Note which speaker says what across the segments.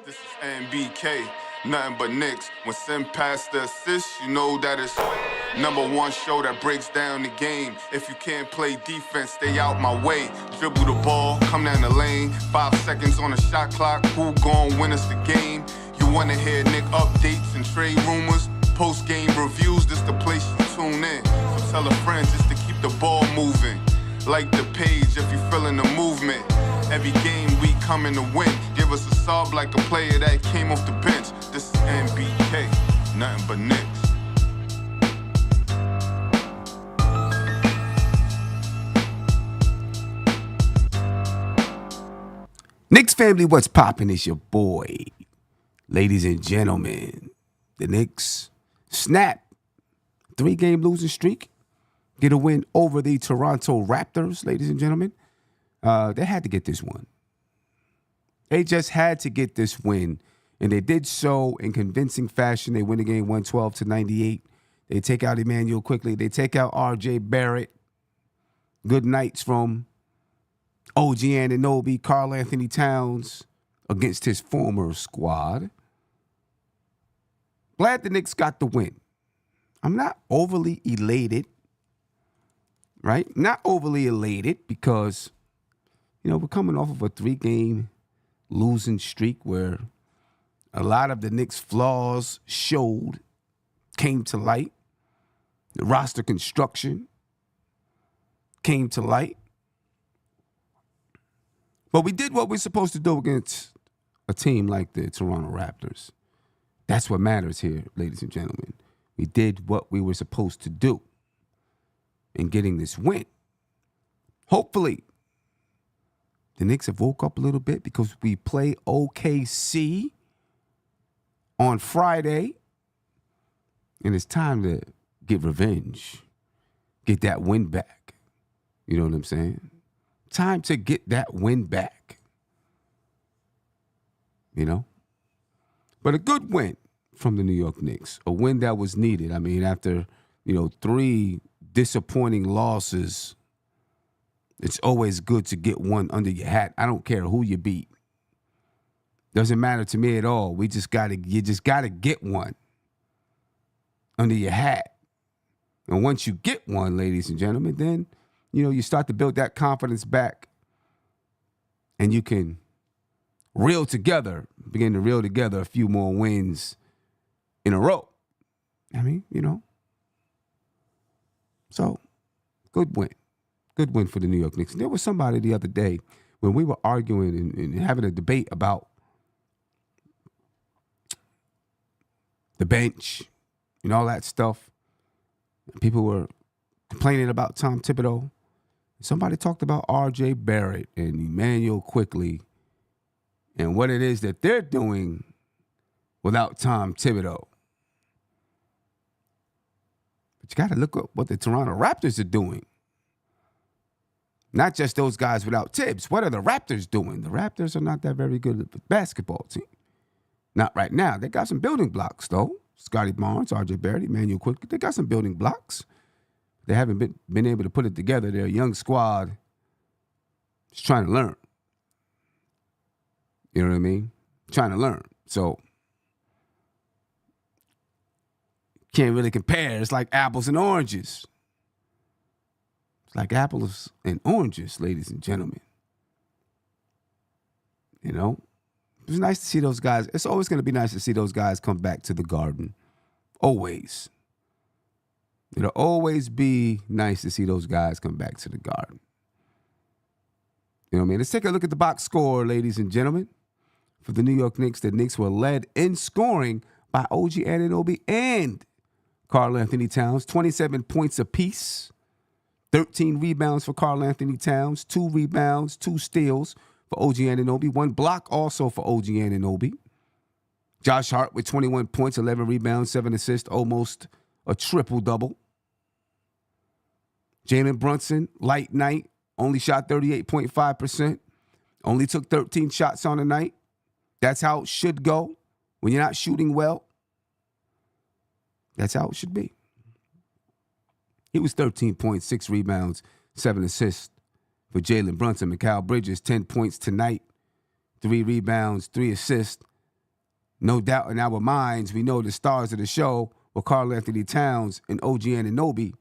Speaker 1: This is NBK, nothing but Knicks. When Sim pass the assist, you know that it's #1 show that breaks down the game. If you can't play defense, stay out my way. Dribble the ball, come down the lane. 5 seconds on the shot clock, who gon' win us the game? You wanna hear Nick updates and trade rumors? Post-game reviews, this the place you tune in. So tell a friend just to keep the ball moving. Like the page if you feeling the movement. Every game we coming to win. Give us a sub like a player that came off the bench. This is NBK, nothing but Knicks.
Speaker 2: Knicks family, what's poppin'? It's your boy. Ladies and gentlemen, the Knicks snap 3-game losing streak. Get a win over the Toronto Raptors, ladies and gentlemen. They had to get this one. They just had to get this win, and they did so in convincing fashion. They win the game 112-98. They take out Emmanuel quickly. They take out R.J. Barrett. Good nights from OG Anunoby, Karl Anthony Towns against his former squad. Glad the Knicks got the win. I'm not overly elated, right? Not overly elated because, we're coming off of a 3-game losing streak where a lot of the Knicks' flaws came to light. The roster construction came to light. But we did what we're supposed to do against a team like the Toronto Raptors. That's what matters here, ladies and gentlemen. We did what we were supposed to do in getting this win. Hopefully, the Knicks have woke up a little bit because we play OKC on Friday. And it's time to get revenge. Get that win back. You know what I'm saying? Time to get that win back. But a good win from the New York Knicks. A win that was needed. I mean, after, 3 disappointing losses, it's always good to get one under your hat. I don't care who you beat. Doesn't matter to me at all. You just gotta get one under your hat. And once you get one, ladies and gentlemen, then, you start to build that confidence back. And you can begin to reel together a few more wins in a row. So, good win. Good win for the New York Knicks. There was somebody the other day when we were arguing and having a debate about the bench and all that stuff. People were complaining about Tom Thibodeau. Somebody talked about R.J. Barrett and Emmanuel quickly and what it is that they're doing without Tom Thibodeau. But you got to look at what the Toronto Raptors are doing. Not just those guys without Tibbs. What are the Raptors doing? The Raptors are not that very good at the basketball team. Not right now. They got some building blocks, though. Scotty Barnes, R.J. Barrett, Emmanuel quickly. They got some building blocks. They haven't been able to put it together. They're a young squad. Just trying to learn. You know what I mean? Trying to learn. So, can't really compare. It's like apples and oranges. It's like apples and oranges, ladies and gentlemen. It's nice to see those guys. It's always going to be nice to see those guys come back to the Garden. Always. It'll always be nice to see those guys come back to the Garden. You know what I mean? Let's take a look at the box score, ladies and gentlemen. For the New York Knicks, the Knicks were led in scoring by OG Anunoby and Karl Anthony Towns. 27 points apiece. 13 rebounds for Karl Anthony Towns. 2 rebounds, 2 steals for OG Anunoby. 1 block also for OG Anunoby. Josh Hart with 21 points, 11 rebounds, 7 assists, almost a triple-double. Jalen Brunson, light night, only shot 38.5%. Only took 13 shots on the night. That's how it should go when you're not shooting well. That's how it should be. He was 13 points, 6 rebounds, 7 assists for Jalen Brunson. Mikal Bridges, 10 points tonight, 3 rebounds, 3 assists. No doubt in our minds, we know the stars of the show were Karl Anthony Towns and OG Anunoby.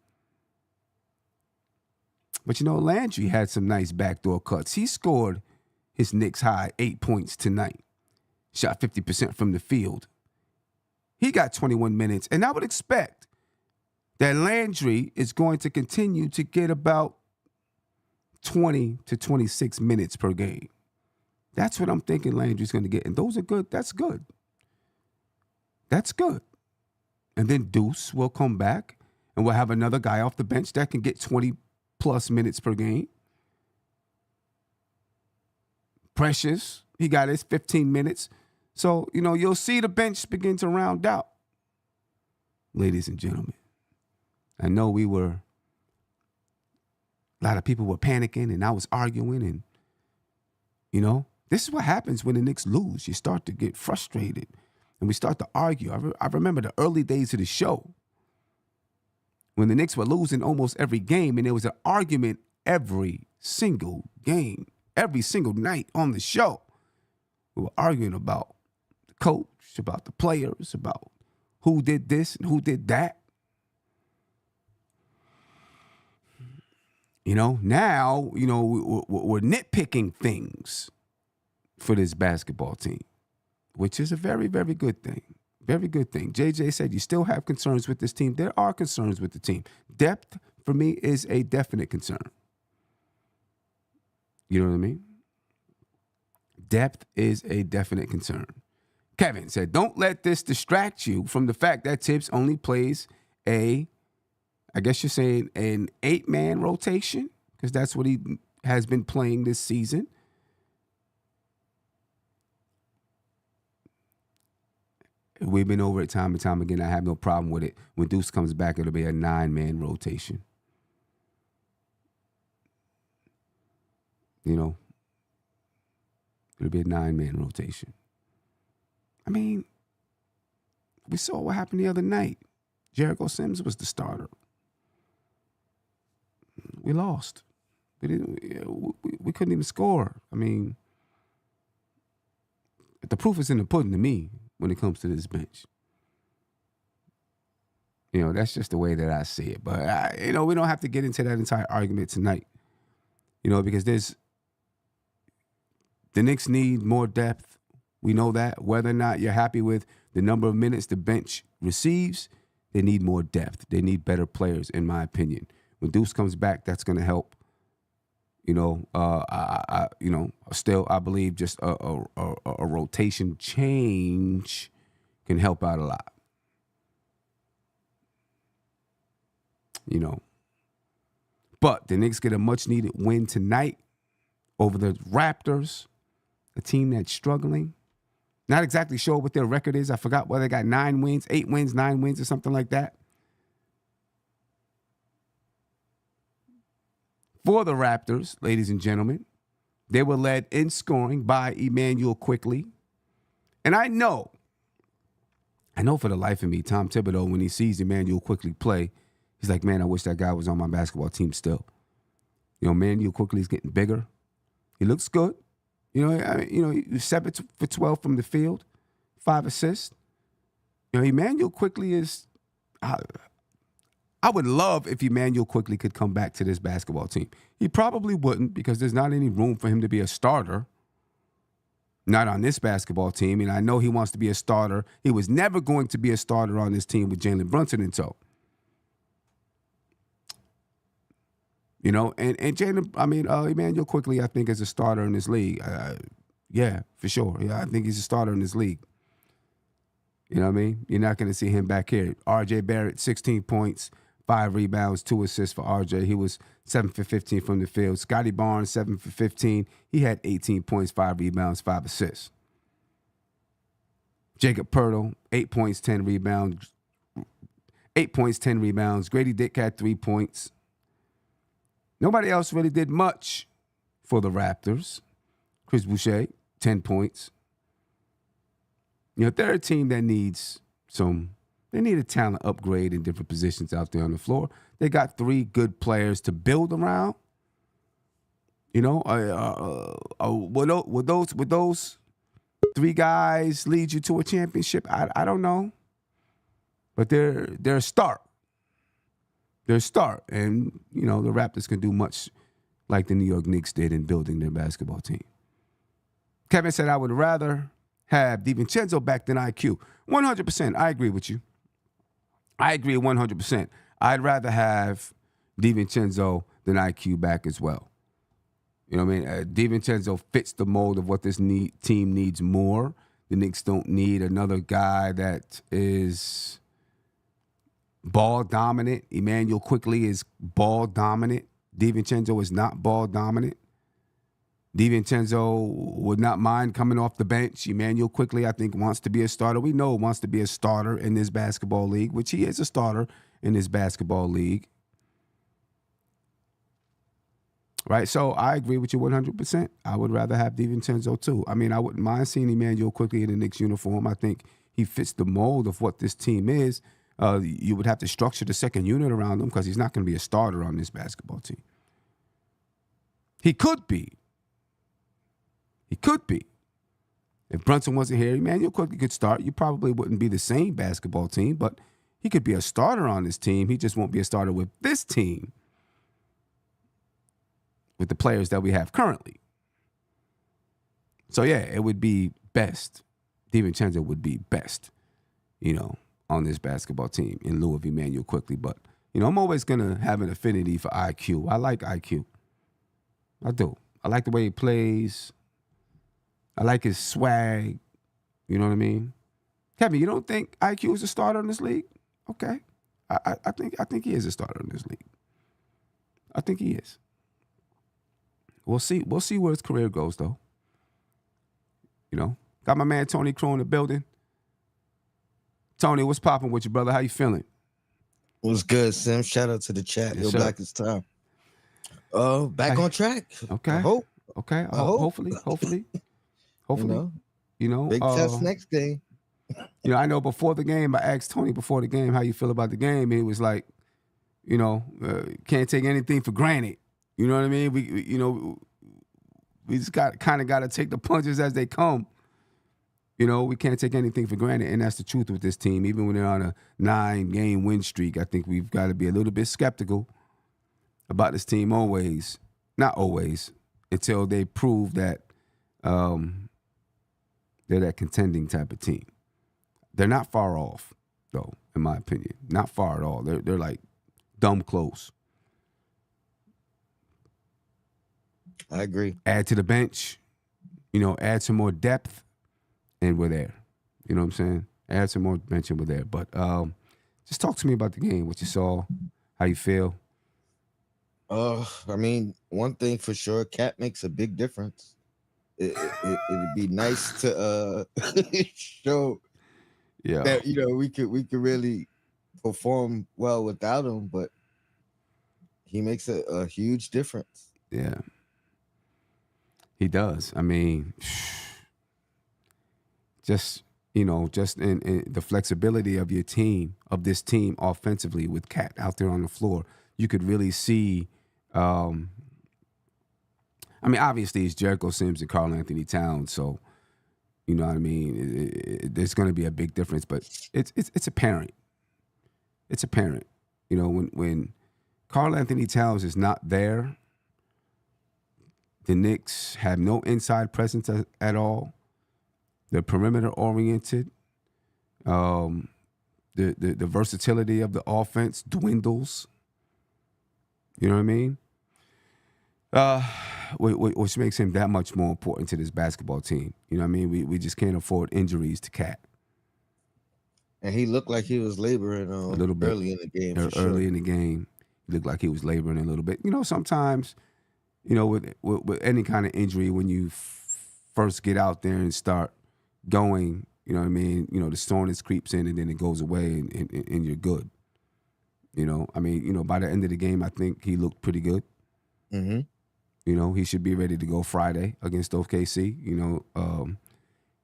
Speaker 2: But Landry had some nice backdoor cuts. He scored his Knicks high 8 points tonight. Shot 50% from the field. He got 21 minutes. And I would expect that Landry is going to continue to get about 20 to 26 minutes per game. That's what I'm thinking Landry's going to get. And those are good. That's good. That's good. And then Deuce will come back, and we'll have another guy off the bench that can get 20-plus minutes per game. Precious, he got his 15 minutes. So, you'll see the bench begin to round out. Ladies and gentlemen, I know a lot of people were panicking, and I was arguing, and, this is what happens when the Knicks lose. You start to get frustrated, and we start to argue. I remember the early days of the show when the Knicks were losing almost every game, and there was an argument every single game, every single night on the show. We were arguing about the coach, about the players, about who did this and who did that. Now, we're nitpicking things for this basketball team, which is a very, very good thing. Very good thing. JJ said you still have concerns with this team. There are concerns with the team. Depth, for me, is a definite concern. You know what I mean? Depth is a definite concern. Kevin said, don't let this distract you from the fact that Tibbs only plays I guess you're saying an 8-man rotation, because that's what he has been playing this season. We've been over it time and time again. I have no problem with it. When Deuce comes back, it'll be a 9-man rotation. It'll be a 9-man rotation. I mean, we saw what happened the other night. Jericho Sims was the starter. We lost. We couldn't even score. I mean, the proof is in the pudding to me when it comes to this bench. That's just the way that I see it. But, we don't have to get into that entire argument tonight, because the Knicks need more depth. We know that. Whether or not you're happy with the number of minutes the bench receives, they need more depth. They need better players, in my opinion. When Deuce comes back, that's going to help. Still, I believe just a rotation change can help out a lot. But the Knicks get a much-needed win tonight over the Raptors, a team that's struggling. Not exactly sure what their record is. I forgot whether they got 9 wins, 8 wins, 9 wins, or something like that. For the Raptors, ladies and gentlemen, they were led in scoring by Emmanuel Quickley. And I know for the life of me, Tom Thibodeau, when he sees Emmanuel Quickley play, he's like, man, I wish that guy was on my basketball team still. Emmanuel Quickley's getting bigger. He looks good. He's 7 for 12 from the field, 5 assists. Emmanuel Quickley is. I would love if Emmanuel Quickley could come back to this basketball team. He probably wouldn't, because there's not any room for him to be a starter. Not on this basketball team. And I know he wants to be a starter. He was never going to be a starter on this team with Jalen Brunson in tow. And Emmanuel Quickley, I think, is a starter in this league. Yeah, for sure. Yeah, I think he's a starter in this league. You know what I mean? You're not going to see him back here. R.J. Barrett, 16 points, 5 rebounds, 2 assists for R.J. He was 7 for 15 from the field. Scotty Barnes, 7 for 15. He had 18 points, 5 rebounds, 5 assists. Jacob Poeltl, 8 points, 10 rebounds. 8 points, 10 rebounds. Grady Dick had 3 points. Nobody else really did much for the Raptors. Chris Boucher, 10 points. They're a team that needs they need a talent upgrade in different positions out there on the floor. They got 3 good players to build around. You know, would those three guys lead you to a championship? I don't know, but they're a start. They're a start, and you know the Raptors can do much like the New York Knicks did in building their basketball team. Kevin said, "I would rather have DiVincenzo back than IQ." 100%. I agree with you. I agree 100%. I'd rather have DiVincenzo than IQ back as well. You know what I mean? DiVincenzo fits the mold of what this team needs more. The Knicks don't need another guy that is ball dominant. Emmanuel Quickley is ball dominant. DiVincenzo is not ball dominant. DiVincenzo would not mind coming off the bench. Emmanuel Quickley, I think, wants to be a starter. We know wants to be a starter in this basketball league, which he is a starter in this basketball league. Right, so I agree with you 100%. I would rather have DiVincenzo too. I mean, I wouldn't mind seeing Emmanuel Quickley in the Knicks uniform. I think he fits the mold of what this team is. You would have to structure the second unit around him because he's not going to be a starter on this basketball team. He could be. He could be. If Brunson wasn't here, Emmanuel Quickley could start. You probably wouldn't be the same basketball team, but he could be a starter on this team. He just won't be a starter with this team, with the players that we have currently. So, yeah, it would be best. DiVincenzo would be best, you know, on this basketball team in lieu of Emmanuel Quickley. But, you know, I'm always going to have an affinity for IQ. I like IQ. I do. I like the way he plays. I like his swag. You know what I mean? Kevin, you don't think IQ is a starter in this league? Okay. I think he is a starter in this league. I think he is. We'll see. We'll see where his career goes, though. You know, got my man Tony Crow in the building. Tony, what's popping with you, brother? How you feeling?
Speaker 3: What's good, Sim? Shout out to the chat.
Speaker 2: Yes,
Speaker 3: Yo,
Speaker 2: sir.
Speaker 3: Black is time. Back on track.
Speaker 2: Okay.
Speaker 3: I hope.
Speaker 2: Okay.
Speaker 3: I hope.
Speaker 2: Hopefully.
Speaker 3: You know, big test next game.
Speaker 2: You know, I know before the game, I asked Tony before the game how you feel about the game. And he was like, you know, can't take anything for granted. You know what I mean? We just got to take the punches as they come. You know, we can't take anything for granted, and that's the truth with this team. Even when they're on a 9-game win streak, I think we've got to be a little bit skeptical about this team always. Not always, until they prove that they're that contending type of team. They're not far off, though, in my opinion. Not far at all. They're like dumb close.
Speaker 3: I agree.
Speaker 2: Add to the bench, you know, add some more depth, and we're there. You know what I'm saying? Add some more bench and we're there. But just talk to me about the game, what you saw, how you feel.
Speaker 3: I mean, one thing for sure, Cat makes a big difference. It'd be nice to show that, you know, we could really perform well without him, but he makes a huge difference.
Speaker 2: Yeah. He does. I mean, just in the flexibility of your team, of this team offensively with Cat out there on the floor, you could really see. I mean, obviously it's Jericho Sims and Karl Anthony Towns, so you know what I mean. There's going to be a big difference, but it's apparent. It's apparent. You know, when Karl Anthony Towns is not there, the Knicks have no inside presence at all. They're perimeter oriented. The versatility of the offense dwindles. You know what I mean? Which makes him that much more important to this basketball team. You know what I mean? We just can't afford injuries to Cat.
Speaker 3: And he looked like he was laboring a little bit early in the game.
Speaker 2: Early in the game, he looked like he was laboring a little bit. You know, sometimes, you know, with any kind of injury, when you first get out there and start going, you know what I mean? You know, the soreness creeps in and then it goes away and you're good. You know, I mean, you know, by the end of the game, I think he looked pretty good.
Speaker 3: Mm-hmm.
Speaker 2: You know, he should be ready to go Friday against OKC. You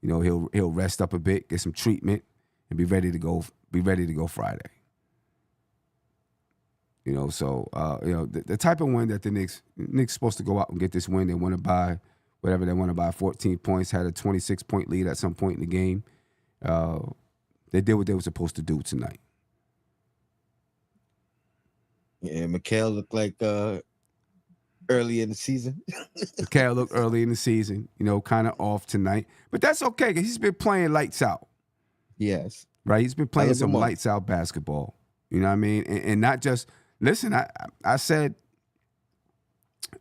Speaker 2: know, he'll rest up a bit, get some treatment, and be ready to go. Be ready to go Friday. So the type of win that the Knicks supposed to go out and get this win. They want to buy whatever they want to buy, 14 points, had a 26-point lead at some point in the game. They did what they were supposed to do tonight.
Speaker 3: Yeah, Mikal looked like early in the season.
Speaker 2: Mikal looked early in the season, kind of off tonight. But that's okay because he's been playing lights out.
Speaker 3: Yes.
Speaker 2: Right? He's been playing some lights out basketball. You know what I mean? And not just, listen, I said,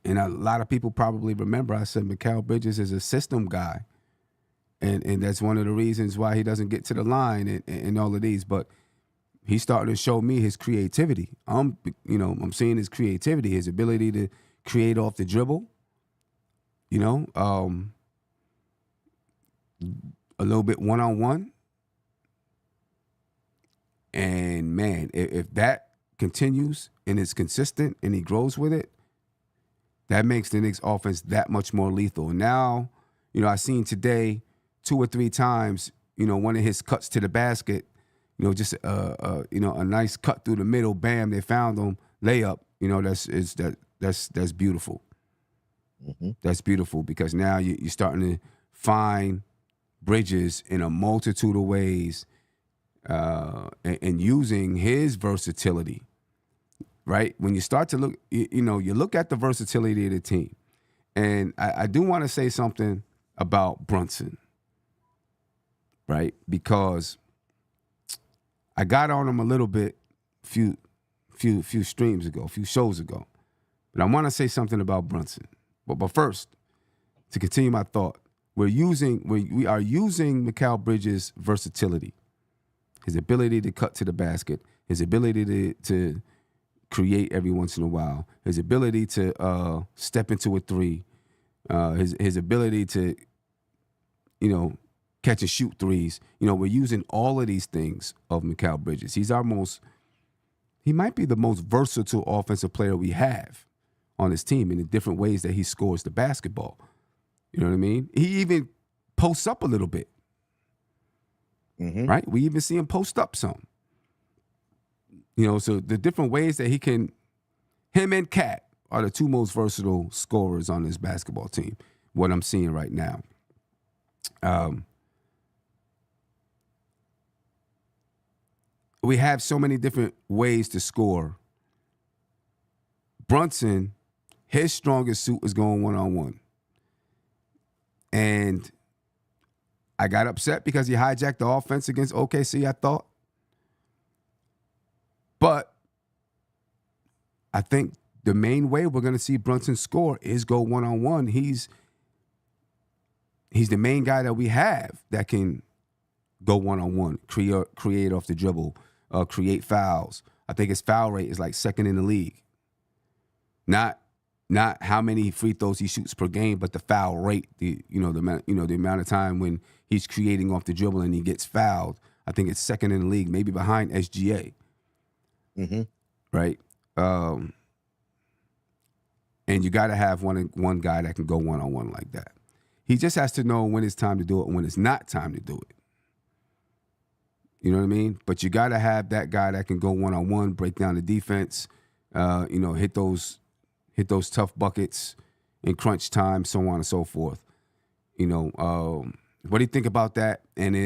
Speaker 2: and a lot of people probably remember, I said Mikal Bridges is a system guy. And that's one of the reasons why he doesn't get to the line and all of these. But he's starting to show me his creativity. I'm seeing his creativity, his ability to create off the dribble. A little bit one-on-one. And, man, if that continues and is consistent and he grows with it, that makes the Knicks offense that much more lethal. And now, I seen today 2 or 3 times, one of his cuts to the basket, just a nice cut through the middle, bam, they found him, layup. That's beautiful. Mm-hmm. That's beautiful because now you're starting to find Bridges in a multitude of ways and using his versatility, right? When you start to look, you look at the versatility of the team. And I do want to say something about Brunson, right? Because I got on him a little bit few streams ago, a few shows ago. But I want to say something about Brunson. But first, to continue my thought, we are using Mikal Bridges' versatility, his ability to cut to the basket, his ability to create every once in a while, his ability to step into a three, his ability to, catch and shoot threes. We're using all of these things of Mikal Bridges. He might be the most versatile offensive player we have on his team in the different ways that he scores the basketball. You know what I mean? He even posts up a little bit. Mm-hmm. Right? We even see him post up some. So the different ways that him and Cat are the 2 most versatile scorers on this basketball team, what I'm seeing right now. We have so many different ways to score. Brunson, his strongest suit is going one-on-one. And I got upset because he hijacked the offense against OKC, I thought. But I think the main way we're going to see Brunson score is go one-on-one. He's the main guy that we have that can go one-on-one, create off the dribble, create fouls. I think his foul rate is like second in the league. Not how many free throws he shoots per game, but the foul rate, the amount of time when he's creating off the dribble and he gets fouled. I think it's second in the league, maybe behind SGA. Mm-hmm. Right? And you got to have one guy that can go one-on-one like that. He just has to know when it's time to do it and when it's not time to do it. You know what I mean? But you got to have that guy that can go one-on-one, break down the defense, hit those tough buckets in crunch time, so on and so forth. What do you think about that? And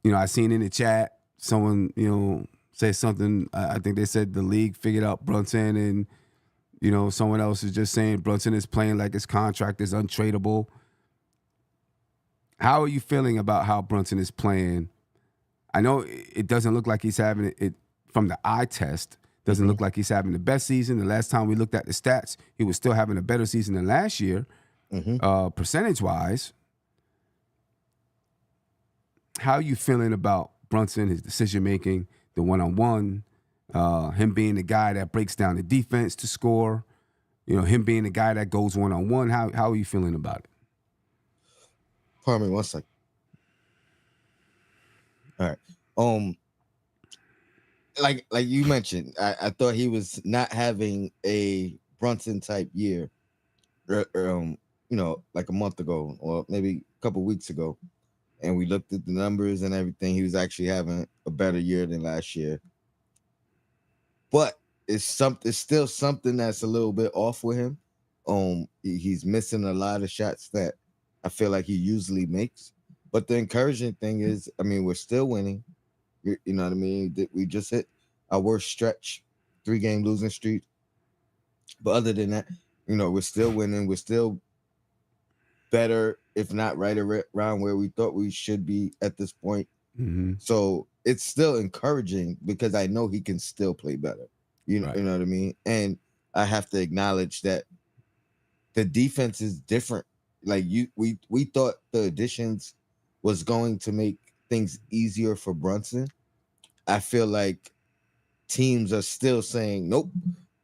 Speaker 2: I seen in the chat someone, say something. I think they said the league figured out Brunson, and someone else is just saying Brunson is playing like his contract is untradeable. How are you feeling about how Brunson is playing? I know it doesn't look like he's having it from the eye test. Doesn't look like he's having the best season. The last time we looked at the stats, he was still having a better season than last year, percentage-wise. How are you feeling about Brunson, his decision-making, the one-on-one, him being the guy that breaks down the defense to score, him being the guy that goes one-on-one? How are you feeling about it?
Speaker 3: Pardon me 1 second. All right. Like you mentioned, I thought he was not having a Brunson type year, like a month ago or maybe a couple weeks ago, and we looked at the numbers and everything. He was actually having a better year than last year. but it's still something that's a little bit off with him. He's missing a lot of shots that I feel like he usually makes. But the encouraging thing is, I mean, we're still winning. You know what I mean? We just hit our worst stretch, 3-game losing streak. But other than that, we're still winning. We're still better, if not right around where we thought we should be at this point.
Speaker 2: Mm-hmm.
Speaker 3: So it's still encouraging because I know he can still play better. You know what I mean? And I have to acknowledge that the defense is different. Like we thought the additions was going to make things easier for Brunson. I feel like teams are still saying, nope,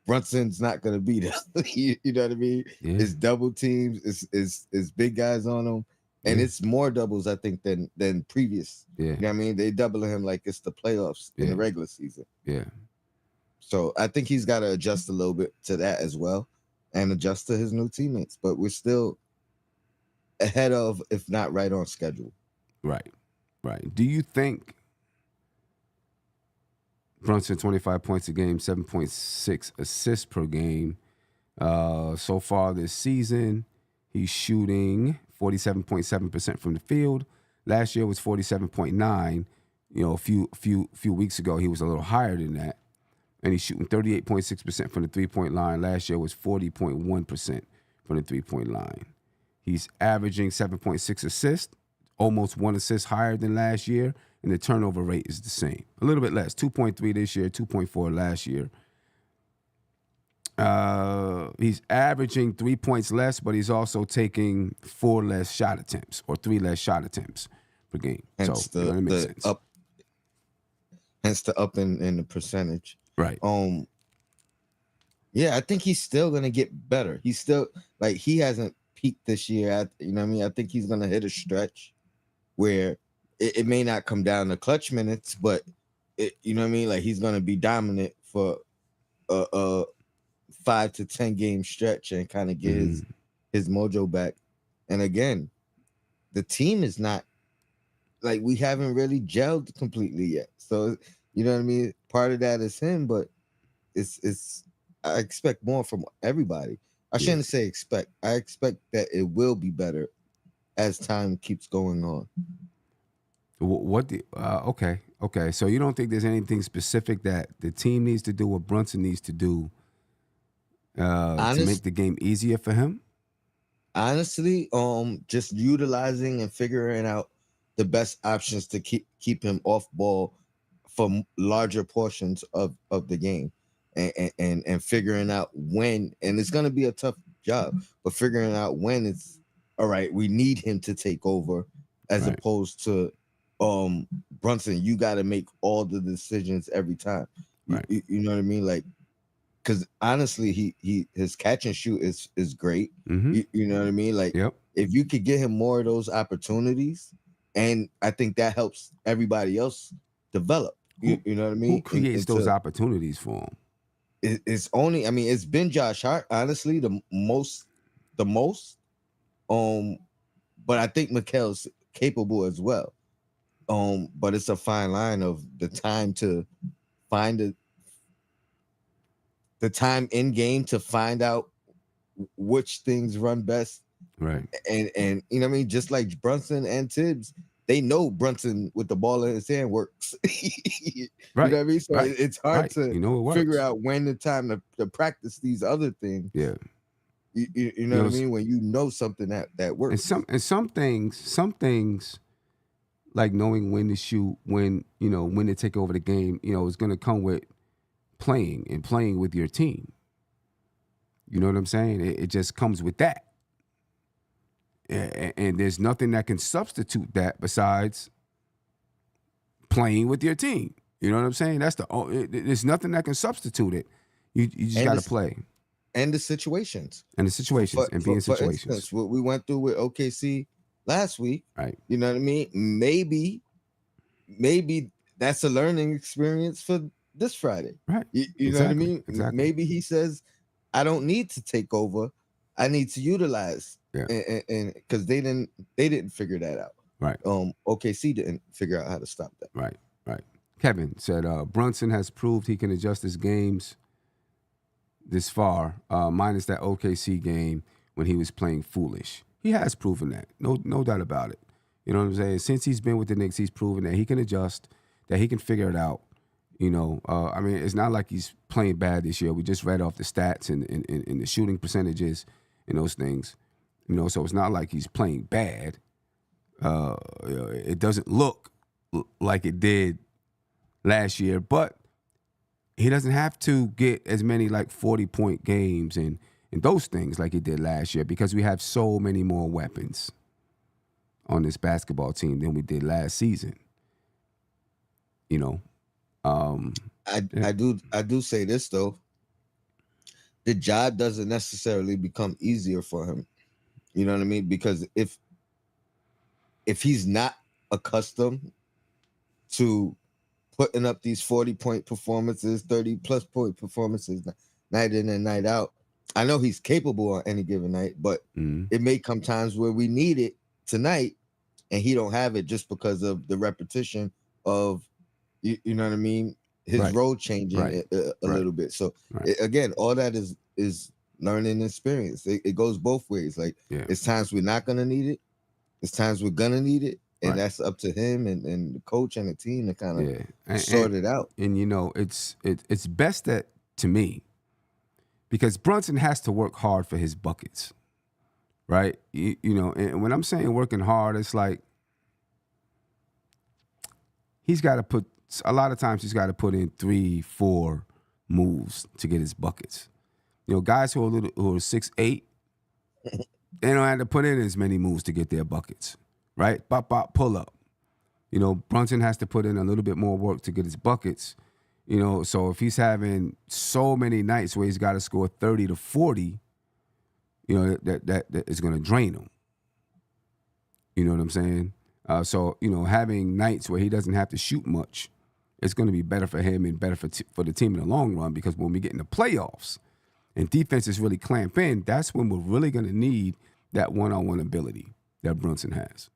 Speaker 3: Brunson's not going to be there. You know what I mean?
Speaker 2: Yeah.
Speaker 3: It's double teams. It's big guys on them. And it's more doubles, I think, than previous.
Speaker 2: Yeah.
Speaker 3: You know what I mean? They double him like it's the playoffs in the regular season.
Speaker 2: Yeah.
Speaker 3: So I think he's got to adjust a little bit to that as well and adjust to his new teammates. But we're still ahead of, if not right on schedule.
Speaker 2: Right. Do you think Brunson, 25 points a game, 7.6 assists per game. So far this season, he's shooting 47.7% from the field. Last year was 47.9. A few weeks ago, he was a little higher than that. And he's shooting 38.6% from the three-point line. Last year was 40.1% from the three-point line. He's averaging 7.6 assists, almost 1 assist higher than last year. And the turnover rate is the same. A little bit less, 2.3 this year, 2.4 last year. He's averaging 3 points less, but he's also taking 4 less shot attempts or 3 less shot attempts per game.
Speaker 3: Hence
Speaker 2: so that makes sense.
Speaker 3: Hence the up in the percentage.
Speaker 2: Right.
Speaker 3: Yeah, I think he's still gonna get better. He's still he hasn't peaked this year. You know what I mean? I think he's gonna hit a stretch where it may not come down to clutch minutes, but you know what I mean? Like he's gonna be dominant for a 5 to 10 game stretch and kind of get his mojo back. And again, the team is not we haven't really gelled completely yet. So you know what I mean? Part of that is him, but it's I expect more from everybody. I shouldn't say expect. I expect that it will be better as time keeps going on.
Speaker 2: Okay. So you don't think there's anything specific that the team needs to do or Brunson needs to do to make the game easier for him?
Speaker 3: Honestly, just utilizing and figuring out the best options to keep him off ball for larger portions of the game, and figuring out when. And it's gonna be a tough job, but figuring out when it's all right. We need him to take over, as opposed to Brunson. You got to make all the decisions every time. You know what I mean? Because honestly, his catch and shoot is great.
Speaker 2: Mm-hmm.
Speaker 3: You know what I mean? If you could get him more of those opportunities, and I think that helps everybody else develop. You know what I mean?
Speaker 2: Who creates those opportunities for him?
Speaker 3: It's only, I mean, it's been Josh Hart, honestly, the most. But I think Mikal's capable as well. But it's a fine line of the time to find the time in game to find out which things run best.
Speaker 2: Right.
Speaker 3: And you know what I mean? Just like Brunson and Tibbs, they know Brunson with the ball in his hand works. You know what I mean? So it's hard to figure out when the time to practice these other things.
Speaker 2: Yeah.
Speaker 3: You know what I mean? When you know something that works.
Speaker 2: And some things like knowing when to shoot, when to take over the game, is going to come with playing with your team. You know what I'm saying? It just comes with that. And there's nothing that can substitute that besides playing with your team. You know what I'm saying? There's nothing that can substitute it. You just got to play.
Speaker 3: And the situations.
Speaker 2: And being situations.
Speaker 3: For instance, what we went through with OKC last week.
Speaker 2: Right.
Speaker 3: You know what I mean? Maybe that's a learning experience for this Friday.
Speaker 2: Right.
Speaker 3: You know what I mean?
Speaker 2: Exactly.
Speaker 3: Maybe he says, I don't need to take over. I need to utilize.
Speaker 2: Yeah.
Speaker 3: And because they didn't figure that out.
Speaker 2: Right.
Speaker 3: OKC didn't figure out how to stop that.
Speaker 2: Right. Kevin said, Brunson has proved he can adjust his games this far, minus that OKC game when he was playing foolish. He has proven that. No doubt about it. You know what I'm saying? Since he's been with the Knicks, he's proven that he can adjust, that he can figure it out. You know, I mean, it's not like he's playing bad this year. We just read off the stats and the shooting percentages and those things. You know, so it's not like he's playing bad. It doesn't look like it did last year, but he doesn't have to get as many like 40-point games and those things like he did last year because we have so many more weapons on this basketball team than we did last season. You know,
Speaker 3: I do say this though. The job doesn't necessarily become easier for him. You know what I mean? Because if he's not accustomed to putting up these 40-point performances, 30+ point performances night in and night out, I know he's capable on any given night, but it may come times where we need it tonight and he don't have it just because of the repetition of, you know what I mean, his role changing a little bit. So again, all that is learning experience. It goes both ways. Like it's times we're not gonna need it, it's times we're gonna need it, and that's up to him and the coach and the team to kind of sort it out.
Speaker 2: And you know, it's best that, to me, because Brunson has to work hard for his buckets, right? You know, and when I'm saying working hard, it's like he's got to put, a lot of times he's got to put in 3-4 moves to get his buckets. You know, guys who are 6'8", they don't have to put in as many moves to get their buckets, right? Bop, bop, pull up. You know, Brunson has to put in a little bit more work to get his buckets. You know, so if he's having so many nights where he's got to score 30 to 40, you know, that is going to drain him. You know what I'm saying? So, you know, having nights where he doesn't have to shoot much, it's going to be better for him and better for the team in the long run, because when we get in the playoffs and defenses really clamp in, that's when we're really going to need that one-on-one ability that Brunson has.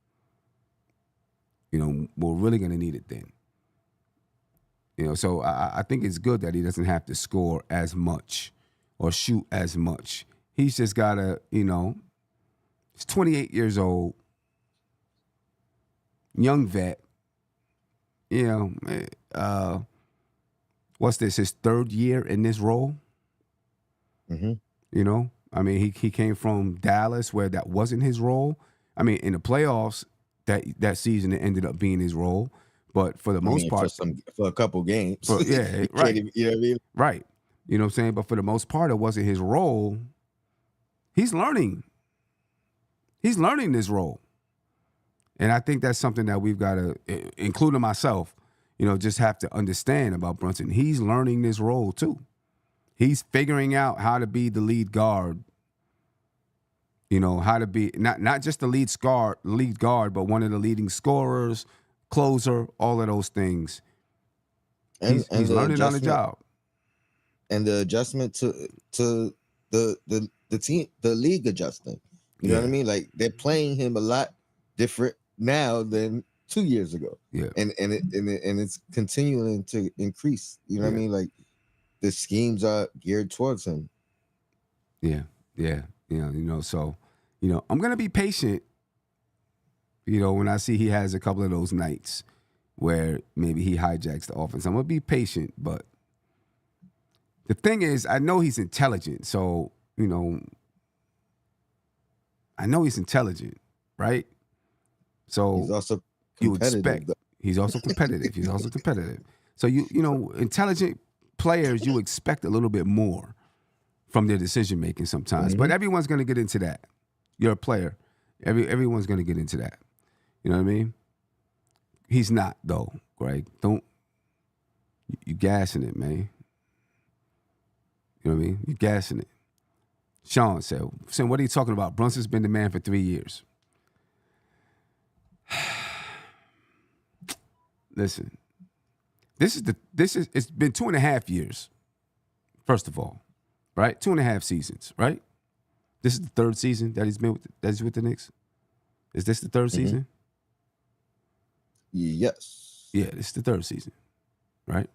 Speaker 2: You know, we're really going to need it then. You know, so I think it's good that he doesn't have to score as much or shoot as much. He's just got to, you know, he's 28 years old, young vet. You know, what's this, his third year in this role?
Speaker 3: Mm-hmm.
Speaker 2: You know, I mean, he came from Dallas where that wasn't his role. I mean, in the playoffs, that season it ended up being his role. But for the most part,
Speaker 3: for a couple games,
Speaker 2: right?
Speaker 3: You know what I mean?
Speaker 2: Right. You know what I'm saying? But for the most part, it wasn't his role. He's learning. He's learning this role, and I think that's something that we've got to, including myself, you know, just have to understand about Brunson. He's learning this role too. He's figuring out how to be the lead guard. You know, how to be not just the lead guard, but one of the leading scorers, closer, all of those things. He's learning on the job.
Speaker 3: And the adjustment to the team, the league adjusting. You know what I mean? Like, they're playing him a lot different now than 2 years ago.
Speaker 2: Yeah.
Speaker 3: And it's continuing to increase. You know what I mean? Like, the schemes are geared towards him.
Speaker 2: Yeah. Yeah. You know, so, you know, I'm gonna be patient. You know, when I see he has a couple of those nights where maybe he hijacks the offense, I'm going to be patient. But the thing is, I know he's intelligent. So, you know, I know he's intelligent, right? So
Speaker 3: he's also
Speaker 2: you expect he's also competitive. He's also competitive. So, you know, intelligent players, you expect a little bit more from their decision making sometimes. But everyone's going to get into that. You're a player. Everyone's going to get into that. You know what I mean? He's not, though, Greg. You gassing it, man. You know what I mean? You gassing it. Sean said, what are you talking about? Brunson's been the man for 3 years. Listen, it's been 2.5 years, first of all, right? 2.5 seasons, right? This is the third season that he's with the Knicks. Is this the third season?
Speaker 3: Yes.
Speaker 2: Yeah, this is the third season. right?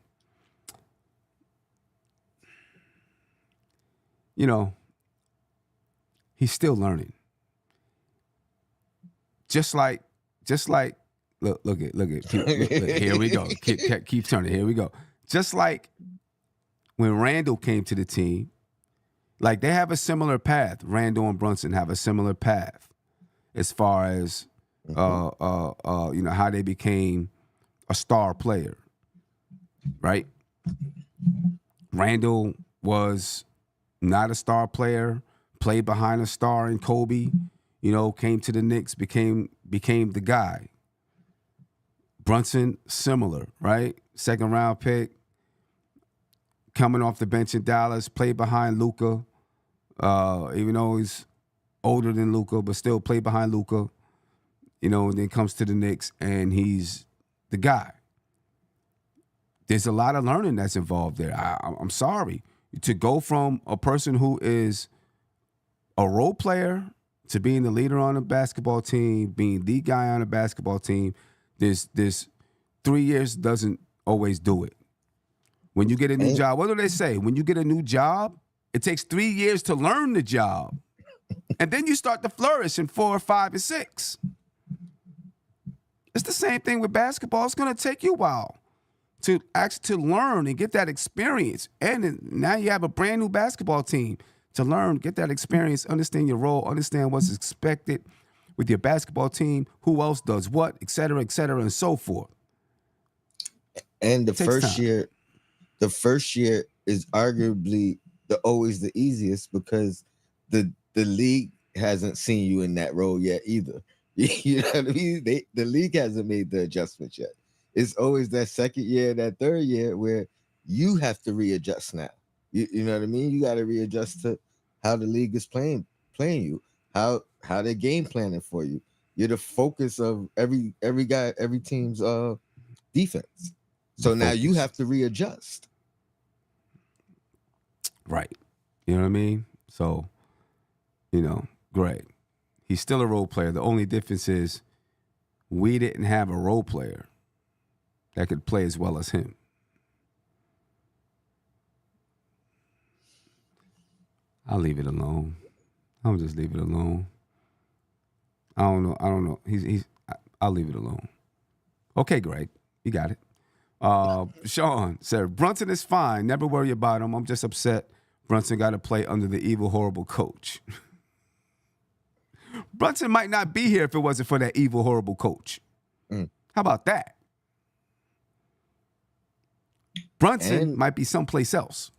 Speaker 2: You know, he's still learning. Just like, look at, here we go. Keep turning. Here we go. Just like when Randall came to the team, like they have a similar path. Randall and Brunson have a similar path as far as, how they became a star player, right? Randall was not a star player, played behind a star in Kobe, came to the Knicks, became the guy. Brunson, similar, right? Second round pick, coming off the bench in Dallas, played behind Luka, even though he's older than Luka, but still played behind Luka, and then comes to the Knicks, and he's the guy. There's a lot of learning that's involved there. I'm sorry. To go from a person who is a role player to being the leader on a basketball team, being the guy on a basketball team, this 3 years doesn't always do it. When you get a new job, what do they say? When you get a new job, it takes 3 years to learn the job. And then you start to flourish in 4 or 5 and 6. It's the same thing with basketball. It's going to take you a while to learn and get that experience. And now you have a brand new basketball team to learn, get that experience, understand your role, understand what's expected with your basketball team, who else does what, et cetera, and so forth.
Speaker 3: And the first year is arguably always the easiest because the league hasn't seen you in that role yet either. You know what I mean? The league hasn't made the adjustments yet. It's always that second year, that third year where you have to readjust now. You know what I mean? You got to readjust to how the league is playing you, how they're game planning for you. You're the focus of every team's defense. So now you have to readjust.
Speaker 2: Right. You know what I mean? So, Greg, he's still a role player. The only difference is we didn't have a role player that could play as well as him. I'll leave it alone. I'll just leave it alone. I don't know. I'll leave it alone. Okay, Greg, you got it. Sean said, Brunson is fine. Never worry about him. I'm just upset Brunson got to play under the evil, horrible coach. Brunson might not be here if it wasn't for that evil, horrible coach. How about that? Brunson might be someplace else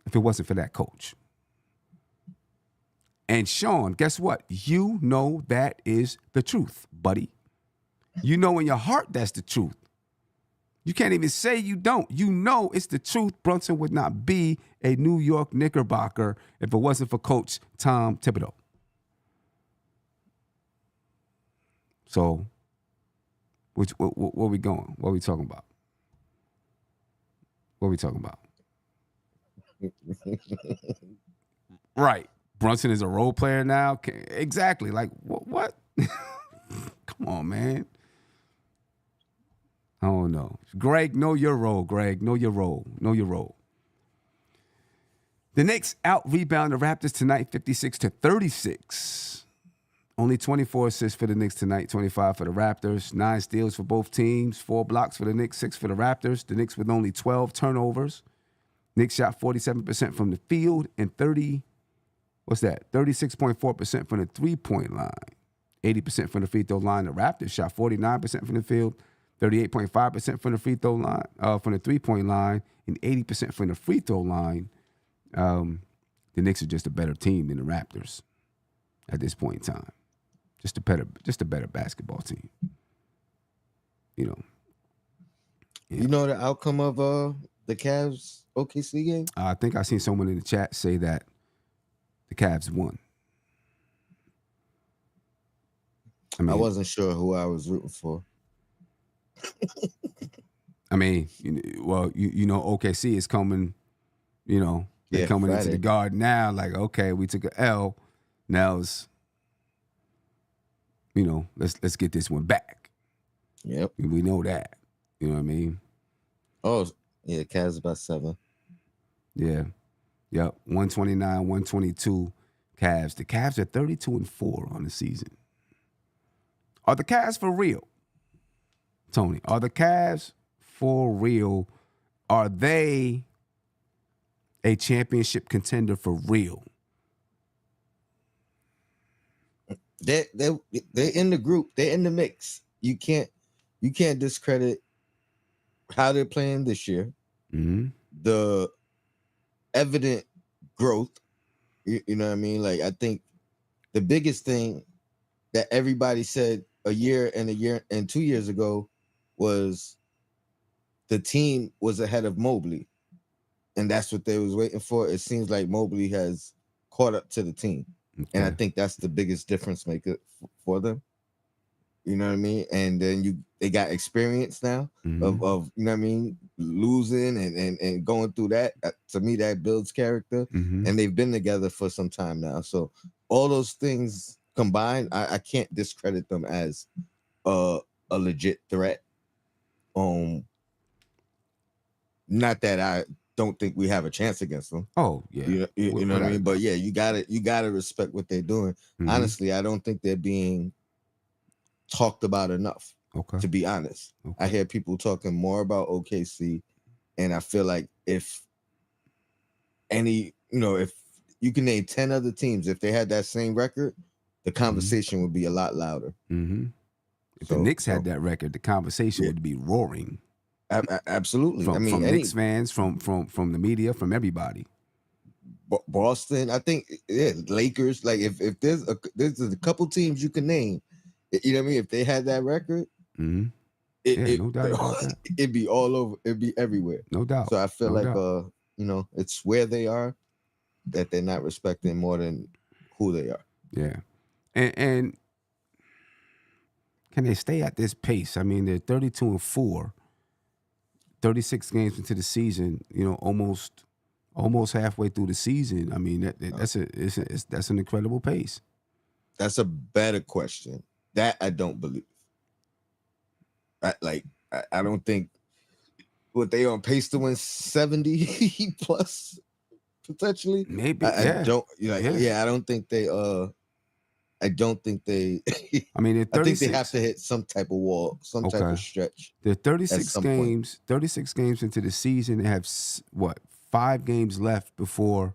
Speaker 2: if it wasn't for that coach. And Sean, guess what? You know that is the truth, buddy. You know in your heart that's the truth. You can't even say you don't. You know it's the truth. Brunson would not be a New York Knickerbocker if it wasn't for Coach Tom Thibodeau. So, where are we going? What are we talking about? What are we talking about? Right. Brunson is a role player now? Exactly. Like, what? Come on, man. I don't know. Greg, know your role, Greg. Know your role. Know your role. The Knicks out-rebound the Raptors tonight, 56-36. Only 24 assists for the Knicks tonight, 25 for the Raptors. 9 steals for both teams, 4 blocks for the Knicks, 6 for the Raptors. The Knicks with only 12 turnovers. Knicks shot 47% from the field and 36.4% from the three-point line. 80% from the free throw line. The Raptors shot 49% from the field, 38.5% from the free throw line, from the three-point line, and 80% from the free throw line. The Knicks are just a better team than the Raptors at this point in time. Just a better basketball team. You know. Yeah.
Speaker 3: You know the outcome of the Cavs OKC game?
Speaker 2: I think I seen someone in the chat say that the Cavs won.
Speaker 3: I wasn't sure who I was rooting for.
Speaker 2: I mean, OKC is coming, they're coming
Speaker 3: Friday
Speaker 2: into the Garden now. Like, okay, we took an L. Now it's, let's get this one back.
Speaker 3: Yep.
Speaker 2: We know that, You know what I mean?
Speaker 3: Oh, yeah, Cavs about 7.
Speaker 2: Yeah. Yep. 129, 122 Cavs. The Cavs are 32-4 on the season. Are the Cavs for real? Tony, are the Cavs for real? Are they a championship contender for real?
Speaker 3: They're in the group. They're in the mix. You can't discredit how they're playing this year.
Speaker 2: Mm-hmm.
Speaker 3: The evident growth. You know what I mean? Like, I think the biggest thing that everybody said a year and 2 years ago was the team was ahead of Mobley, and that's what they was waiting for. It seems like Mobley has caught up to the team, and I think that's the biggest difference maker for them. You know what I mean? And then they got experience now of you know what I mean, losing and going through that. To me, that builds character, and they've been together for some time now. So all those things combined, I can't discredit them as a legit threat. Not that I don't think we have a chance against them.
Speaker 2: Oh yeah,
Speaker 3: you know what I mean. But yeah, you gotta respect what they're doing. Honestly, I don't think they're being talked about enough.
Speaker 2: Okay.
Speaker 3: To be honest, I hear people talking more about OKC, and I feel like if you can name 10 other teams, if they had that same record, the conversation would be a lot louder.
Speaker 2: If the Knicks had that record, the conversation would be roaring.
Speaker 3: Absolutely.
Speaker 2: From Knicks fans, from the media, from everybody.
Speaker 3: Boston, I think, Lakers. Like, if there's a couple teams you can name, you know what I mean? If they had that record,
Speaker 2: no doubt about that.
Speaker 3: It'd be all over. It'd be everywhere.
Speaker 2: No doubt.
Speaker 3: So I feel it's where they are that they're not respecting more than who they are.
Speaker 2: Yeah, and can they stay at this pace? I mean, they're 32-4, 36 games into the season. Almost halfway through the season. I mean, that's an incredible pace.
Speaker 3: That's a better question. That I don't believe. I don't think what they on pace to win 70 plus potentially.
Speaker 2: Maybe
Speaker 3: I don't. I don't think they. I don't think they.
Speaker 2: I mean,
Speaker 3: I think they have to hit some type of wall, some type of stretch.
Speaker 2: They're 36 games. 36 games into the season. They have 5 games left before,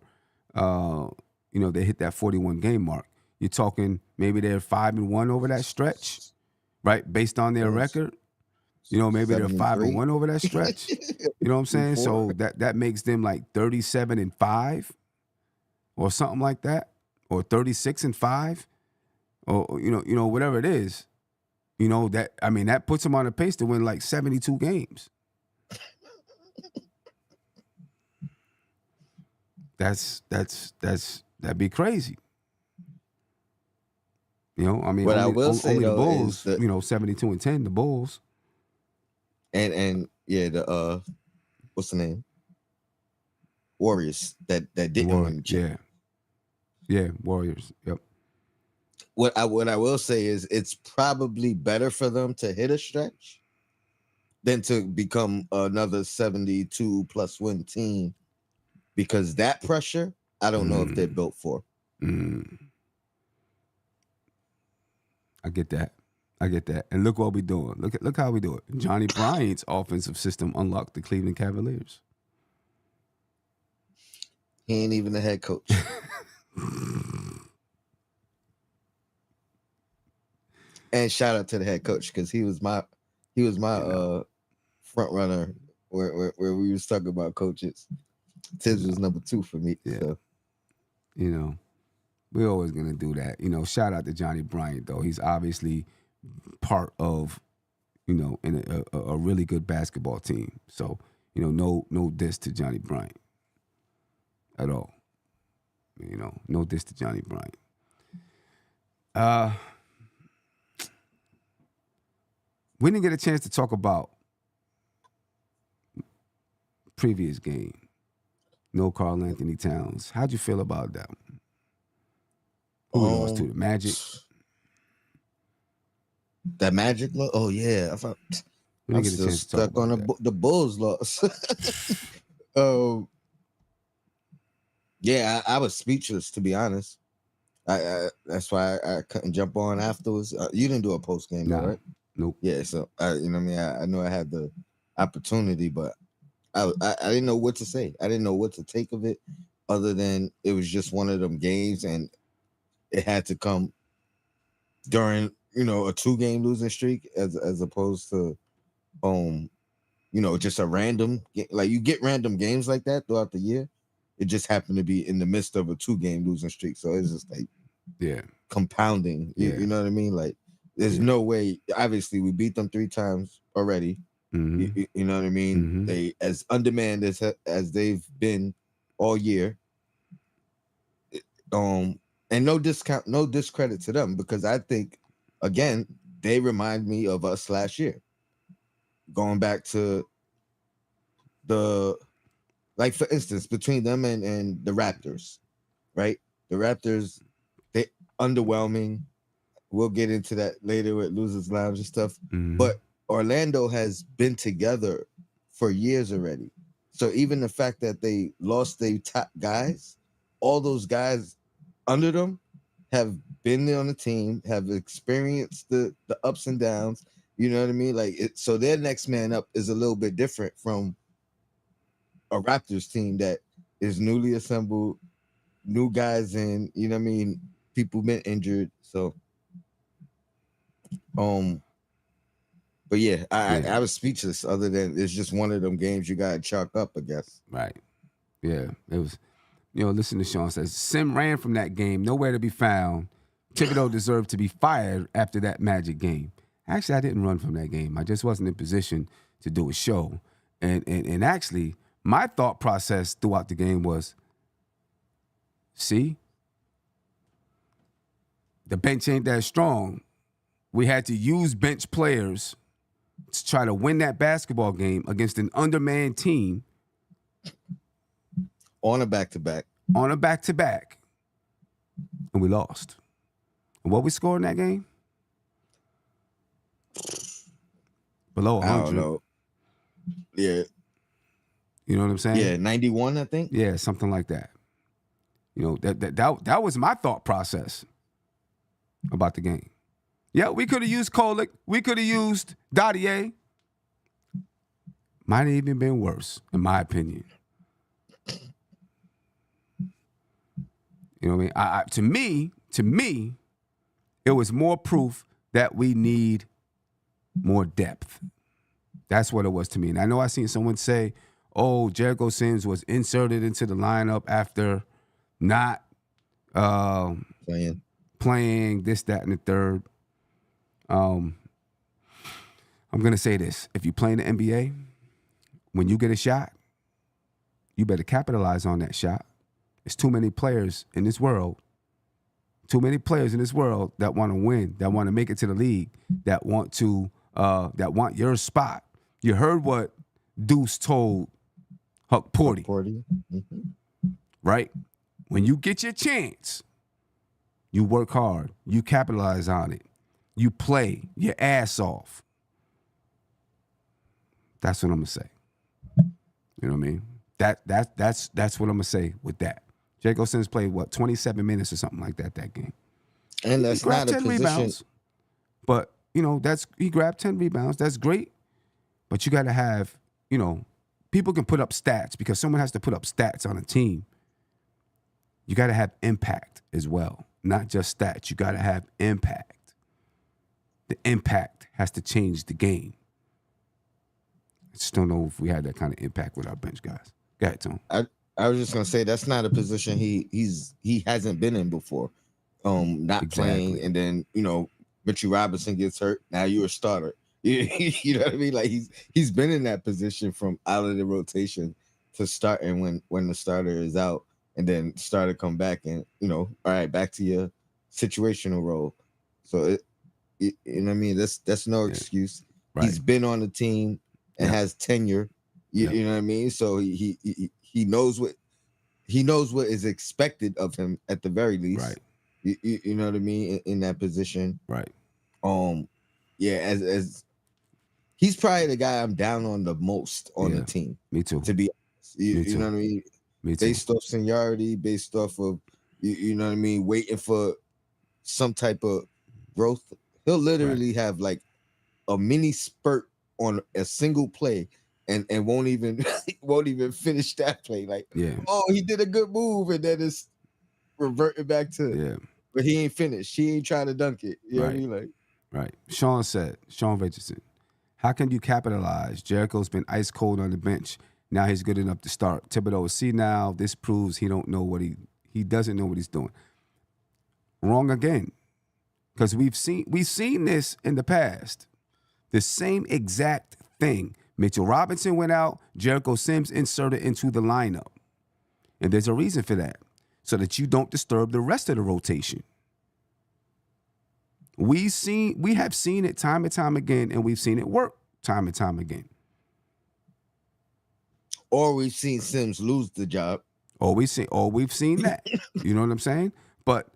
Speaker 2: they hit that 41 game mark. You're talking maybe they're 5-1 over that stretch, right? Based on their record, maybe they're 5-1 over that stretch. You know what I'm saying? So that makes them like 37-5, or something like that, or 36-5, or whatever it is. That puts them on a pace to win like 72 games. That'd be crazy.
Speaker 3: What I will say
Speaker 2: only
Speaker 3: though,
Speaker 2: the Bulls,
Speaker 3: is
Speaker 2: 72-10, the Bulls.
Speaker 3: And the what's the name? Warriors that didn't win the chip.
Speaker 2: Yeah, Warriors. Yep.
Speaker 3: What I will say is it's probably better for them to hit a stretch than to become another 72 plus win team, because that pressure, I don't know if they're built for.
Speaker 2: I get that. And look what we're doing. Look how we do it. Johnny Bryant's offensive system unlocked the Cleveland Cavaliers.
Speaker 3: He ain't even the head coach. And shout out to the head coach, because he was my front runner where we was talking about coaches. Tiz was number 2 for me.
Speaker 2: Yeah.
Speaker 3: So.
Speaker 2: We're always gonna do that. Shout out to Johnny Bryant though. He's obviously part of, in a really good basketball team. So, no diss to Johnny Bryant at all. No diss to Johnny Bryant. We didn't get a chance to talk about previous game. No Karl Anthony Towns. How'd you feel about that? Who we lost to? The Magic?
Speaker 3: That Magic look? Oh yeah. I'm still stuck on the Bulls loss. Yeah, I was speechless, to be honest. That's why I couldn't jump on afterwards. You didn't do a post game, though, right?
Speaker 2: Nope.
Speaker 3: Yeah, so you know what I mean. I know I had the opportunity, but I didn't know what to say. I didn't know what to take of it, other than it was just one of them games, and it had to come during a 2-game losing streak, as opposed to just a random, like, you get random games like that throughout the year. It just happened to be in the midst of a 2-game losing streak, so it's just like compounding. You know what I mean? Like, there's no way. Obviously, we beat them 3 times already.
Speaker 2: Mm-hmm.
Speaker 3: You know what I mean?
Speaker 2: Mm-hmm.
Speaker 3: They as undermanned as they've been all year. And no discredit to them, because I think, again, they remind me of us last year. Going back to like, for instance, between them and the Raptors, right? The Raptors, they underwhelming. We'll get into that later with Losers Lounge and stuff.
Speaker 2: Mm-hmm.
Speaker 3: But Orlando has been together for years already. So even the fact that they lost their top guys, all those guys under them have been there on the team, have experienced the ups and downs. You know what I mean? Like, so their next man up is a little bit different from a Raptors team that is newly assembled, new guys in, you know what I mean? People been injured. So, but yeah, I was speechless, other than it's just one of them games you got to chalk up, I guess.
Speaker 2: Right. Yeah. It was, listen to Sean says, Sim ran from that game, nowhere to be found. Thibodeau deserved to be fired after that Magic game. Actually, I didn't run from that game. I just wasn't in position to do a show. And actually, my thought process throughout the game was, see, the bench ain't that strong. We had to use bench players to try to win that basketball game against an undermanned team.
Speaker 3: On a back-to-back.
Speaker 2: And we lost. And what we scored in that game? Below 100.
Speaker 3: I don't know. Yeah.
Speaker 2: You know what I'm saying?
Speaker 3: Yeah, 91, I think.
Speaker 2: Yeah, something like that. That was my thought process about the game. Yeah, we could have used Kolick. We could have used Dottier. Might have even been worse, in my opinion. You know what I mean? To me, it was more proof that we need more depth. That's what it was to me. And I know I seen someone say, oh, Jericho Sims was inserted into the lineup after not playing this, that, and the third. I'm going to say this. If you play in the NBA, when you get a shot, you better capitalize on that shot. There's too many players in this world that want to win, that want to make it to the league, that want your spot. You heard what Deuce told Huck Porty.
Speaker 3: Mm-hmm.
Speaker 2: Right? When you get your chance, you work hard, you capitalize on it, you play your ass off. That's what I'm gonna say. You know what I mean? That's what I'm gonna say with that. Jacob Sims played 27 minutes or something like that game.
Speaker 3: And that's not a 10 position.
Speaker 2: Rebounds, but he grabbed 10 rebounds. That's great. But you gotta have, people can put up stats because someone has to put up stats on a team. You gotta have impact as well. Not just stats. You gotta have impact. The impact has to change the game. I just don't know if we had that kind of impact with our bench guys. Go ahead, Tom.
Speaker 3: I was just gonna say that's not a position he hasn't been in before. Not playing, and then Richie Robinson gets hurt. Now you're a starter. You know what I mean? Like he's been in that position from out of the rotation to starting when the starter is out, and then starter come back and all right, back to your situational role. So you know what I mean? That's no excuse. Right. He's been on the team and has tenure. You know what I mean? So he knows what is expected of him at the very least.
Speaker 2: Right.
Speaker 3: You know what I mean? In that position.
Speaker 2: Right.
Speaker 3: Yeah, as he's probably the guy I'm down on the most on the team.
Speaker 2: Me too.
Speaker 3: To be honest, you know what I mean?
Speaker 2: Me too.
Speaker 3: Based off seniority, based off of you know what I mean, waiting for some type of growth. He'll literally have like a mini spurt on a single play and won't even finish that play. Like, oh, he did a good move, and then it's reverting back to but he ain't finished. He ain't trying to dunk it. You know what I mean? Like,
Speaker 2: right. Sean Richardson, how can you capitalize? Jericho's been ice cold on the bench. Now he's good enough to start. Thibodeau is senile. This proves he doesn't know what he's doing. Wrong again. Because we've seen this in the past. The same exact thing. Mitchell Robinson went out. Jericho Sims inserted into the lineup. And there's a reason for that. So that you don't disturb the rest of the rotation. We have seen it time and time again, and we've seen it work time and time again.
Speaker 3: Or we've seen Sims lose the job.
Speaker 2: Or we've seen that. You know what I'm saying? But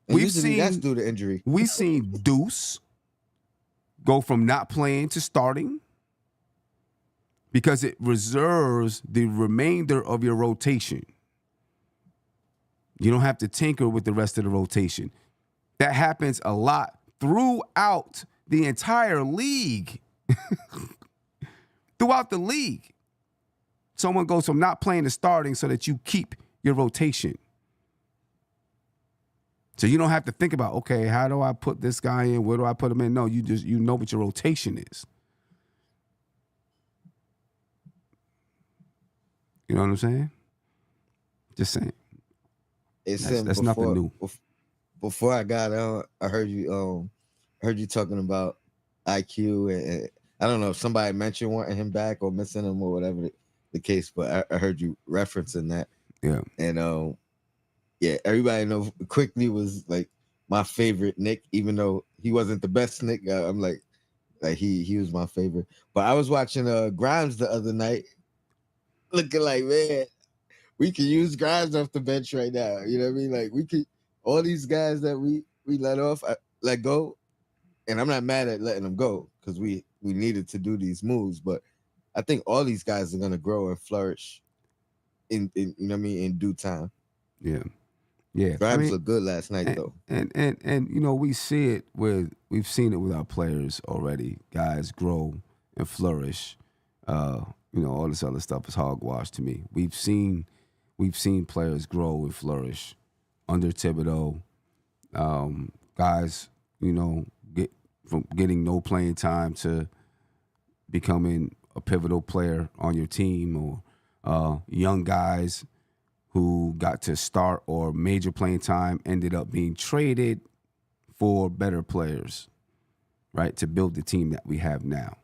Speaker 3: that's due to injury.
Speaker 2: We've seen Deuce go from not playing to starting because it reserves the remainder of your rotation. You don't have to tinker with the rest of the rotation. That happens a lot throughout the entire league. Throughout the league. Someone goes from not playing to starting so that you keep your rotation. So you don't have to think about, okay, how do I put this guy in? Where do I put him in? No, you know what your rotation is. You know what I'm saying? Just saying. That's nothing new.
Speaker 3: Before I got on, I heard you talking about IQ, and I don't know if somebody mentioned wanting him back or missing him or whatever the case, but I heard you referencing that.
Speaker 2: Yeah.
Speaker 3: And everybody know Quickly was like my favorite Knick, even though he wasn't the best Knick. I'm like he was my favorite. But I was watching Grimes the other night, looking like, man, we can use Grimes off the bench right now. You know what I mean? Like, we could, all these guys that we let go, and I'm not mad at letting them go because we needed to do these moves, but I think all these guys are gonna grow and flourish in you know what I mean, in due time.
Speaker 2: Yeah.
Speaker 3: Grimes looked good last night though.
Speaker 2: And you know, we've seen it with our players already. Guys grow and flourish. You know, all this other stuff is hogwash to me. We've seen players grow and flourish under Thibodeau. Guys, you know, get from getting no playing time to becoming a pivotal player on your team, or young guys who got to start or major playing time ended up being traded for better players, right, to build the team that we have now.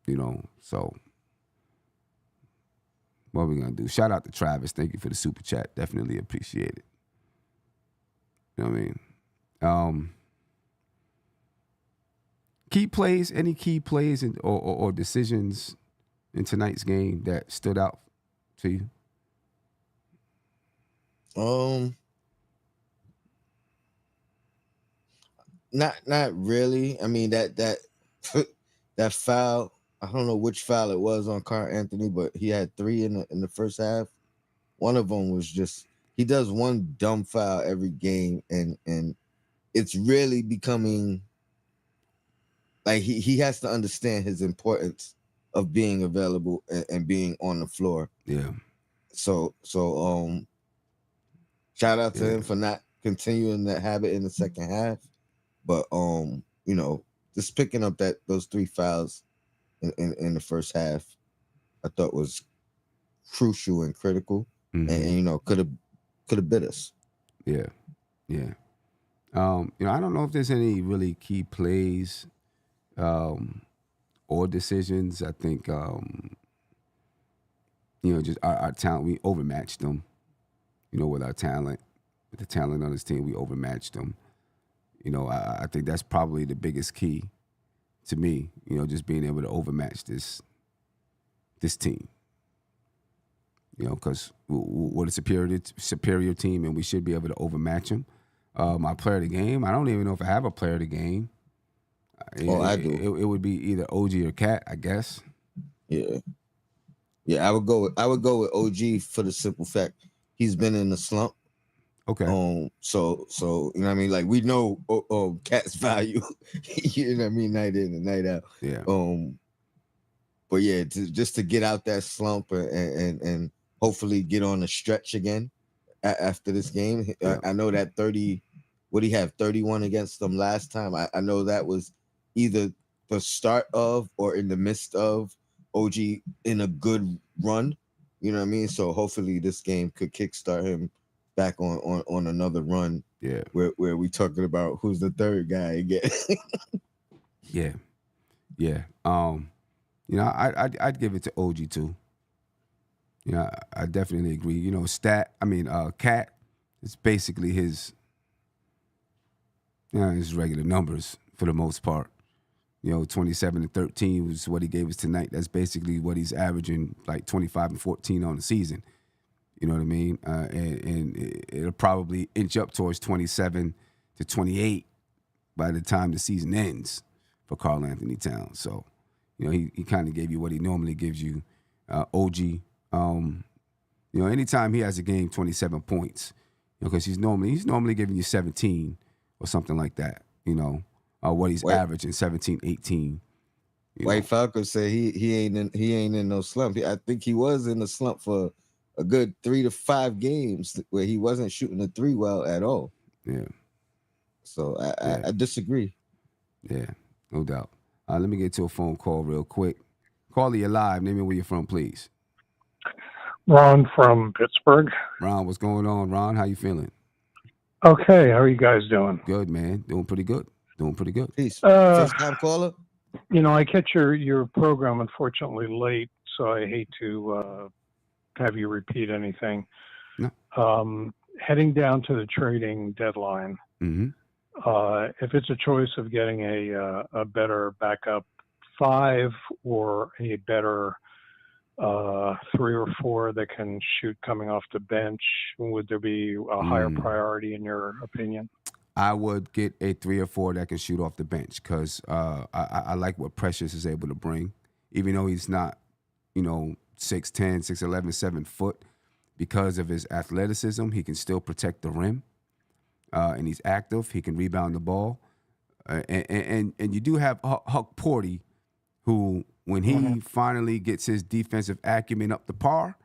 Speaker 2: You know, so what are we going to do? Shout out to Travis. Thank you for the super chat. Definitely appreciate it. You know what I mean? Any key plays or decisions in tonight's game that stood out to you?
Speaker 3: Not really. I mean, that foul, I don't know which foul it was on Carl Anthony, but he had 3 in the first half. One of them was just, he does one dumb foul every game, and it's really becoming like he has to understand his importance of being available and being on the floor.
Speaker 2: Yeah.
Speaker 3: So shout out to him for not continuing that habit in the second half. But you know, just picking up those 3 fouls in the first half, I thought was crucial and critical, and you know, could have bit us.
Speaker 2: Yeah. You know, I don't know if there's any really key plays or decisions. I think you know, just our talent, we overmatched them. You know, with our talent, with the talent on this team, we overmatched them. You know, I think that's probably the biggest key to me, you know, just being able to overmatch this team. You know, because we're a superior team, and we should be able to overmatch them. My player of the game, I don't even know if I have a player of the game.
Speaker 3: I do.
Speaker 2: It would be either OG or Cat, I guess.
Speaker 3: Yeah. I would go with OG for the simple fact he's been in the slump.
Speaker 2: Okay.
Speaker 3: So you know what I mean? Like we know Cat's value, you know what I mean, night in and night out.
Speaker 2: Yeah.
Speaker 3: But yeah, just to get out that slump and hopefully get on the stretch again after this game.
Speaker 2: Yeah.
Speaker 3: I know that 30, what he have 31 against them last time. I know that was either the start of or in the midst of OG in a good run. You know what I mean? So hopefully this game could kickstart him back on another run.
Speaker 2: Yeah.
Speaker 3: Where we talking about who's the third guy again.
Speaker 2: Yeah. Yeah. You know, I'd give it to OG too. You know, I definitely agree. You know, Cat is basically his regular numbers for the most part. You know, 27 and 13 was what he gave us tonight. That's basically what he's averaging, like 25 and 14 on the season. You know what I mean? And it'll probably inch up towards 27 to 28 by the time the season ends for Karl Anthony Towns. So, you know, he kind of gave you what he normally gives you. OG, you know, anytime he has a game, 27 points, you know, because he's normally giving you 17 or something like that, you know, what he's averaging, 17, 18.
Speaker 3: White Falcon said he ain't in no slump. I think he was in the slump for a good 3 to 5 games where he wasn't shooting the three well at all.
Speaker 2: Yeah.
Speaker 3: So I disagree.
Speaker 2: Yeah, no doubt. Let me get to a phone call real quick. Caller, you're live. Name me where you're from, please.
Speaker 4: Ron from Pittsburgh.
Speaker 2: Ron, what's going on? Ron, how you feeling?
Speaker 4: Okay, how are you guys doing?
Speaker 2: Good, man. Doing pretty good.
Speaker 3: Peace. First time caller?
Speaker 4: You know, I catch your program unfortunately late, so I hate to have you repeat anything.
Speaker 2: No.
Speaker 4: Heading down to the trading deadline, if it's a choice of getting a better backup 5 or a better 3 or 4 that can shoot coming off the bench, would there be a higher priority in your opinion?
Speaker 2: I would get a 3 or 4 that can shoot off the bench because I like what Precious is able to bring, even though he's not, you know, 6'10", 6'11", 7 foot. Because of his athleticism, he can still protect the rim, and he's active. He can rebound the ball, and you do have Huck Porty, who, when he finally gets his defensive acumen up to par,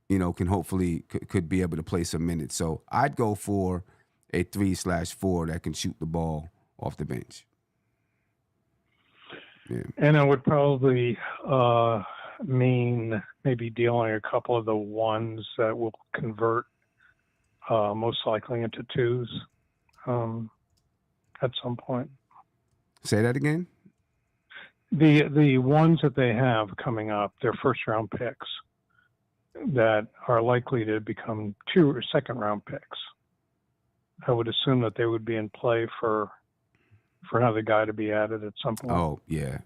Speaker 2: you know, can hopefully could be able to play some minutes. So I'd go for a 3/4 that can shoot the ball off the bench. Yeah.
Speaker 4: And it would probably mean maybe dealing a couple of the ones that will convert most likely into 2s at some point.
Speaker 2: Say that again?
Speaker 4: The ones that they have coming up, they're first round picks that are likely to become 2 or second round picks. I would assume that they would be in play for another guy to be added at some point.
Speaker 2: Oh, yeah.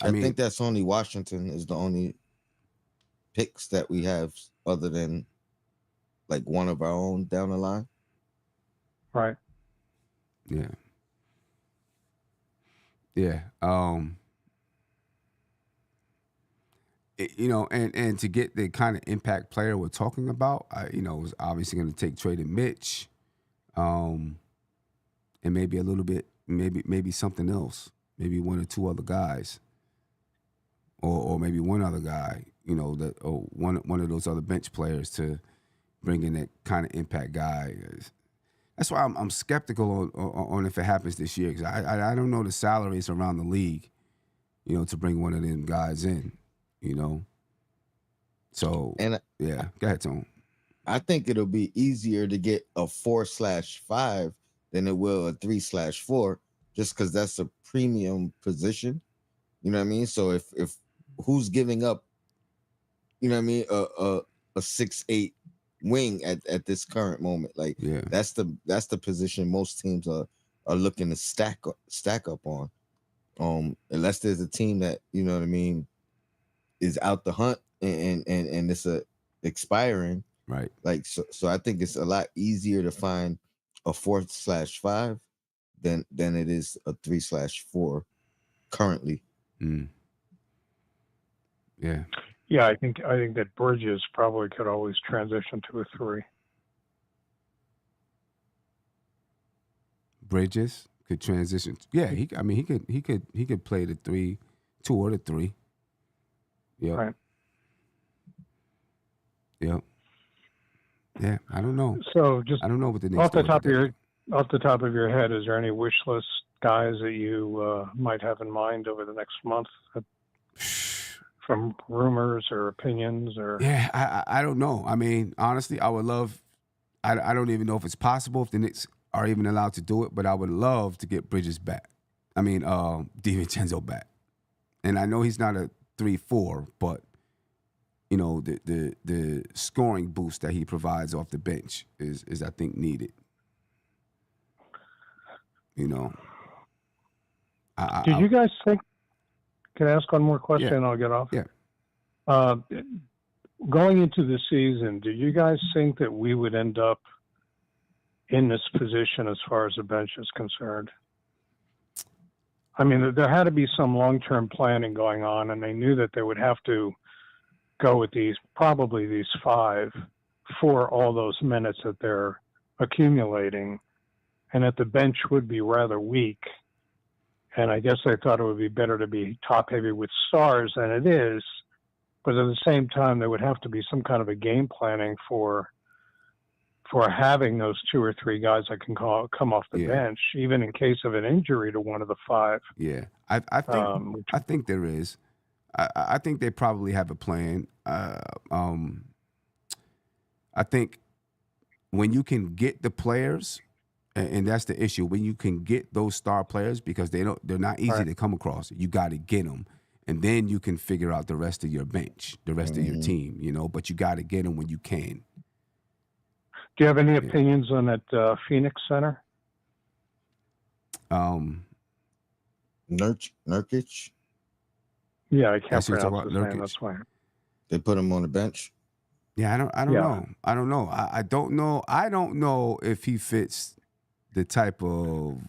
Speaker 3: I think that's only Washington is the only picks that we have other than like one of our own down the line.
Speaker 4: Right.
Speaker 2: Yeah. You know, and to get the kind of impact player we're talking about, you know, was obviously going to take trading Mitch, and maybe a little bit, maybe something else, maybe 1 or 2 other guys, or maybe one other guy, you know, that or one of those other bench players to bring in that kind of impact guy. That's why I'm skeptical on if it happens this year, because I don't know the salaries around the league, you know, to bring one of them guys in, you know. So yeah, go ahead, Tone.
Speaker 3: I think it'll be easier to get a 4/5 than it will a 3/4, just because that's a premium position. You know what I mean? So if who's giving up, you know what I mean, a 6'8" wing at this current moment, like that's the position most teams are looking to stack up on. Unless there's a team that, you know what I mean, is out the hunt and it's expiring.
Speaker 2: Right.
Speaker 3: Like so I think it's a lot easier to find a 4/5 than it is a 3/4 currently.
Speaker 2: Yeah.
Speaker 4: Yeah, I think that Bridges probably could always transition to a 3.
Speaker 2: Bridges could transition. Yeah, he could play the 3, 2 or the 3. Yep.
Speaker 4: Right.
Speaker 2: Yep. Yeah, I don't know.
Speaker 4: So just
Speaker 2: I don't know what the Knicks
Speaker 4: off the
Speaker 2: do
Speaker 4: top of
Speaker 2: today.
Speaker 4: off the top of your head, is there any wish list guys that you might have in mind over the next month from rumors or opinions or?
Speaker 2: Yeah, I don't know. I mean, honestly, I would love. I don't even know if it's possible if the Knicks are even allowed to do it, but I would love to get Bridges back. I mean, DiVincenzo back, and I know he's not a 3/4, but you know the scoring boost that he provides off the bench is I think needed. You know.
Speaker 4: Did you guys think? Can I ask one more question?
Speaker 2: Yeah.
Speaker 4: And I'll get off.
Speaker 2: Yeah.
Speaker 4: Going into the season, did you guys think that we would end up in this position as far as the bench is concerned? I mean, there had to be some long-term planning going on, and they knew that they would have to go with probably these 5 for all those minutes that they're accumulating, and that the bench would be rather weak. And I guess they thought it would be better to be top-heavy with stars than it is. But at the same time, there would have to be some kind of a game planning for having those 2 or 3 guys that can come off the bench, even in case of an injury to one of the 5.
Speaker 2: Yeah, I think there is. I think they probably have a plan. I think when you can get the players, and that's the issue, when you can get those star players, because they're not easy to come across. You got to get them. And then you can figure out the rest of your bench, the rest of your team, you know. But you got to get them when you can.
Speaker 4: Do you have any opinions on that Phoenix center?
Speaker 3: Nurkic?
Speaker 4: Yeah, I can't pronounce his name. That's why.
Speaker 3: They put him on the bench?
Speaker 2: Yeah, I don't know. I don't know. I don't know. I don't know if he fits the type of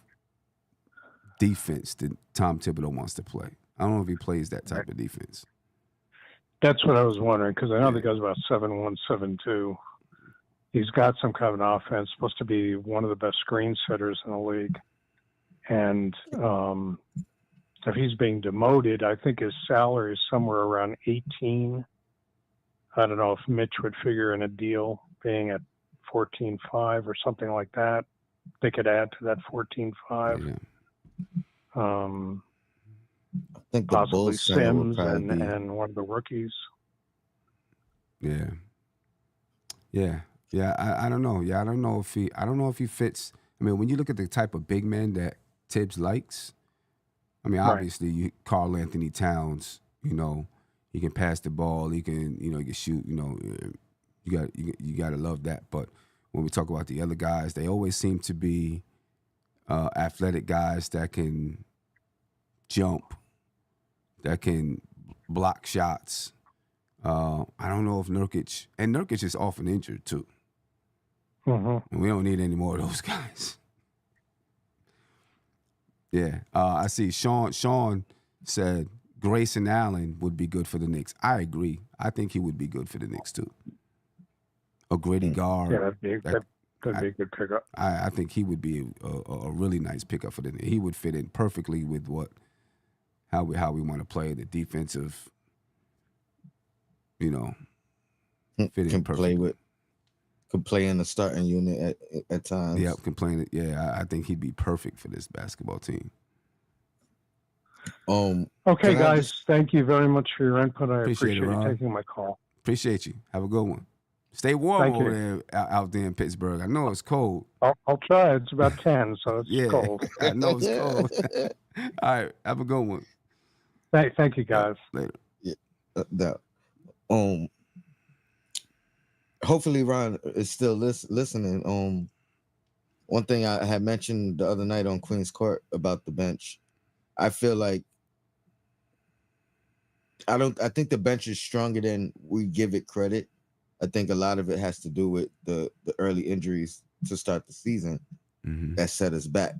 Speaker 2: defense that Tom Thibodeau wants to play. I don't know if he plays that type of defense.
Speaker 4: That's what I was wondering, because I know the guy's about 7'1", 7'2". He's got some kind of an offense, supposed to be one of the best screen setters in the league. And if he's being demoted, I think his salary is somewhere around 18. I don't know if Mitch would figure in a deal being at 14.5 or something like that. They could add to that 14.5.
Speaker 3: I think the
Speaker 4: possibly
Speaker 3: Bulls center
Speaker 4: Sims
Speaker 3: would probably be...
Speaker 4: and one of the rookies.
Speaker 2: Yeah. I don't know. I don't know if he fits. I mean, when you look at the type of big man that Tibbs likes, I mean, obviously, Karl Anthony Towns, you know, he can pass the ball, he can shoot, you know, you got to love that. But when we talk about the other guys, they always seem to be athletic guys that can jump, that can block shots. I don't know if Nurkic is often injured too. And we don't need any more of those guys. Yeah, I see Sean said Grayson Allen would be good for the Knicks. I agree. I think he would be good for the Knicks too. A gritty guard.
Speaker 4: Yeah, that'd be a good pickup.
Speaker 2: I think he would be a really nice pickup for the Knicks. He would fit in perfectly with how we want to play, the defensive, you know, fit in perfectly.
Speaker 3: Could play in the starting unit at times.
Speaker 2: Yeah, can play in it. Yeah, I think he'd be perfect for this basketball team.
Speaker 4: Okay, guys, thank you very much for your input. I appreciate you taking my call.
Speaker 2: Appreciate you. Have a good one. Stay warm over there, out there in Pittsburgh. I know it's cold.
Speaker 4: I'll try. It's about 10, so it's cold.
Speaker 2: I know it's cold. All right, have a good one.
Speaker 4: Thank you, guys.
Speaker 2: Later.
Speaker 3: Yeah. Hopefully Ron is still listening. One thing I had mentioned the other night on Queen's Court about the bench, I feel like I think the bench is stronger than we give it credit. I think a lot of it has to do with the early injuries to start the season that set us back.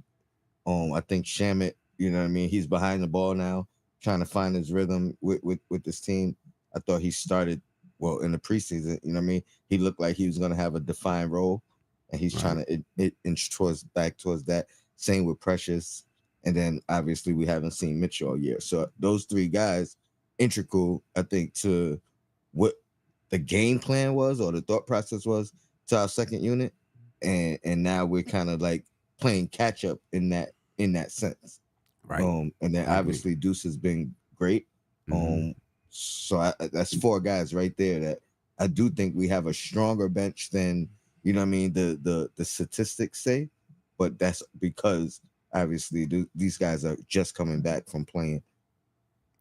Speaker 3: I think Shamit, you know what I mean, he's behind the ball now, trying to find his rhythm with this team. I thought he started well in the preseason. You know what I mean? He looked like he was going to have a defined role, and he's trying to inch towards that. Same with Precious, and then obviously we haven't seen Mitchell all year. So those three guys, integral, I think, to what the game plan was or the thought process was to our second unit, and now we're kind of like playing catch up in that sense.
Speaker 2: Right.
Speaker 3: And then obviously Deuce has been great. So that's four guys right there that I do think we have a stronger bench than, you know what I mean, the statistics say, but that's because obviously these guys are just coming back from playing.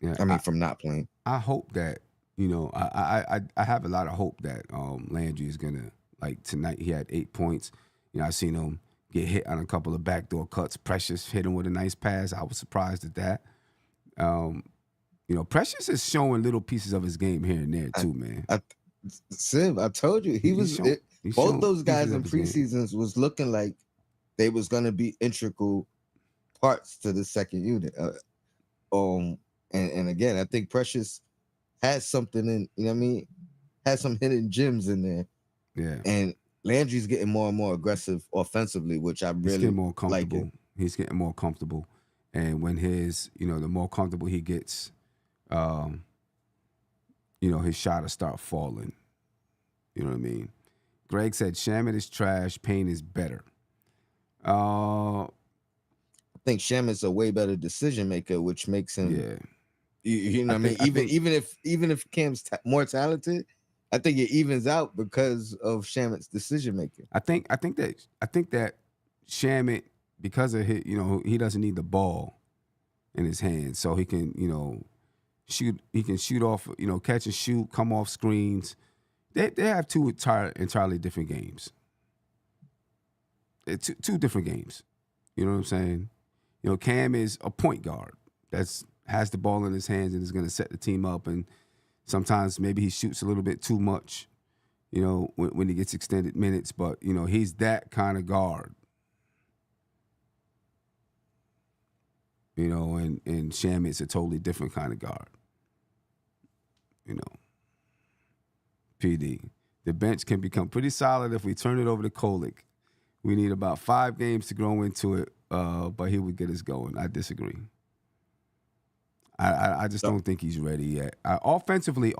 Speaker 2: Yeah,
Speaker 3: I mean, from not playing.
Speaker 2: I hope that, you know, I have a lot of hope that Landry is gonna, like tonight he had 8 points. You know, I seen him get hit on a couple of backdoor cuts. Precious hit him with a nice pass. I was surprised at that. You know, Precious is showing little pieces of his game here and there too, man.
Speaker 3: Siv, I told you both those guys in preseasons was looking like they was gonna be integral parts to the second unit. And again, I think Precious has something in, you know what I mean, has some hidden gems in there.
Speaker 2: Yeah.
Speaker 3: And Landry's getting more and more aggressive offensively, which I really
Speaker 2: getting more comfortable.
Speaker 3: like.
Speaker 2: He's getting more comfortable. And when the more comfortable he gets, his shot will start falling. You know what I mean? Greg said Shamit is trash, Payne is better.
Speaker 3: I think Shamit's a way better decision maker, which makes him.
Speaker 2: Yeah.
Speaker 3: You know what I mean? Even if Cam's more talented, I think it evens out because of Shamit's decision making.
Speaker 2: I think that Shamit, because of his, he doesn't need the ball in his hands, so he can, shoot. He can shoot off, catch and shoot, come off screens. They have two entirely different games. Two different games. You know what I'm saying? Cam is a point guard has the ball in his hands and is going to set the team up, and sometimes maybe he shoots a little bit too much, when he gets extended minutes, but he's that kind of guard. And Shamit's a totally different kind of guard. PD. The bench can become pretty solid if we turn it over to Kolick. We need about 5 games to grow into it, but he would get us going. I disagree. I just don't think he's ready yet. Offensively,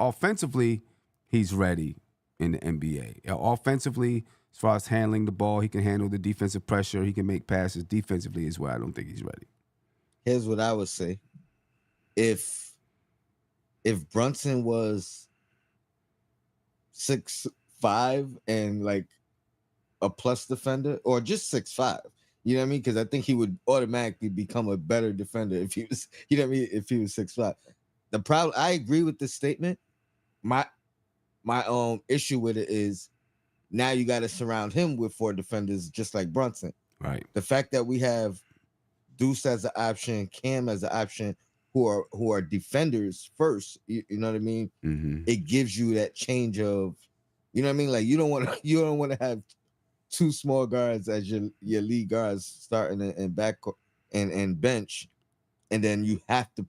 Speaker 2: he's ready in the NBA. Offensively, as far as handling the ball, he can handle the defensive pressure. He can make passes. Defensively is where I don't think he's ready.
Speaker 3: Here's what I would say. If Brunson was 6'5" and like a plus defender, or just 6'5", you know what I mean? Because I think he would automatically become a better defender if he was, you know what I mean, if he was 6'5". The problem, I agree with this statement. My issue with it is now you got to surround him with 4 defenders just like Brunson.
Speaker 2: Right.
Speaker 3: The fact that we have Deuce as an option, Cam as an option, who are defenders first, you know what I mean?
Speaker 2: Mm-hmm.
Speaker 3: It gives you that change of, you know what I mean? Like you don't want to have 2 small guards as your lead guards starting and back and bench, and then you have to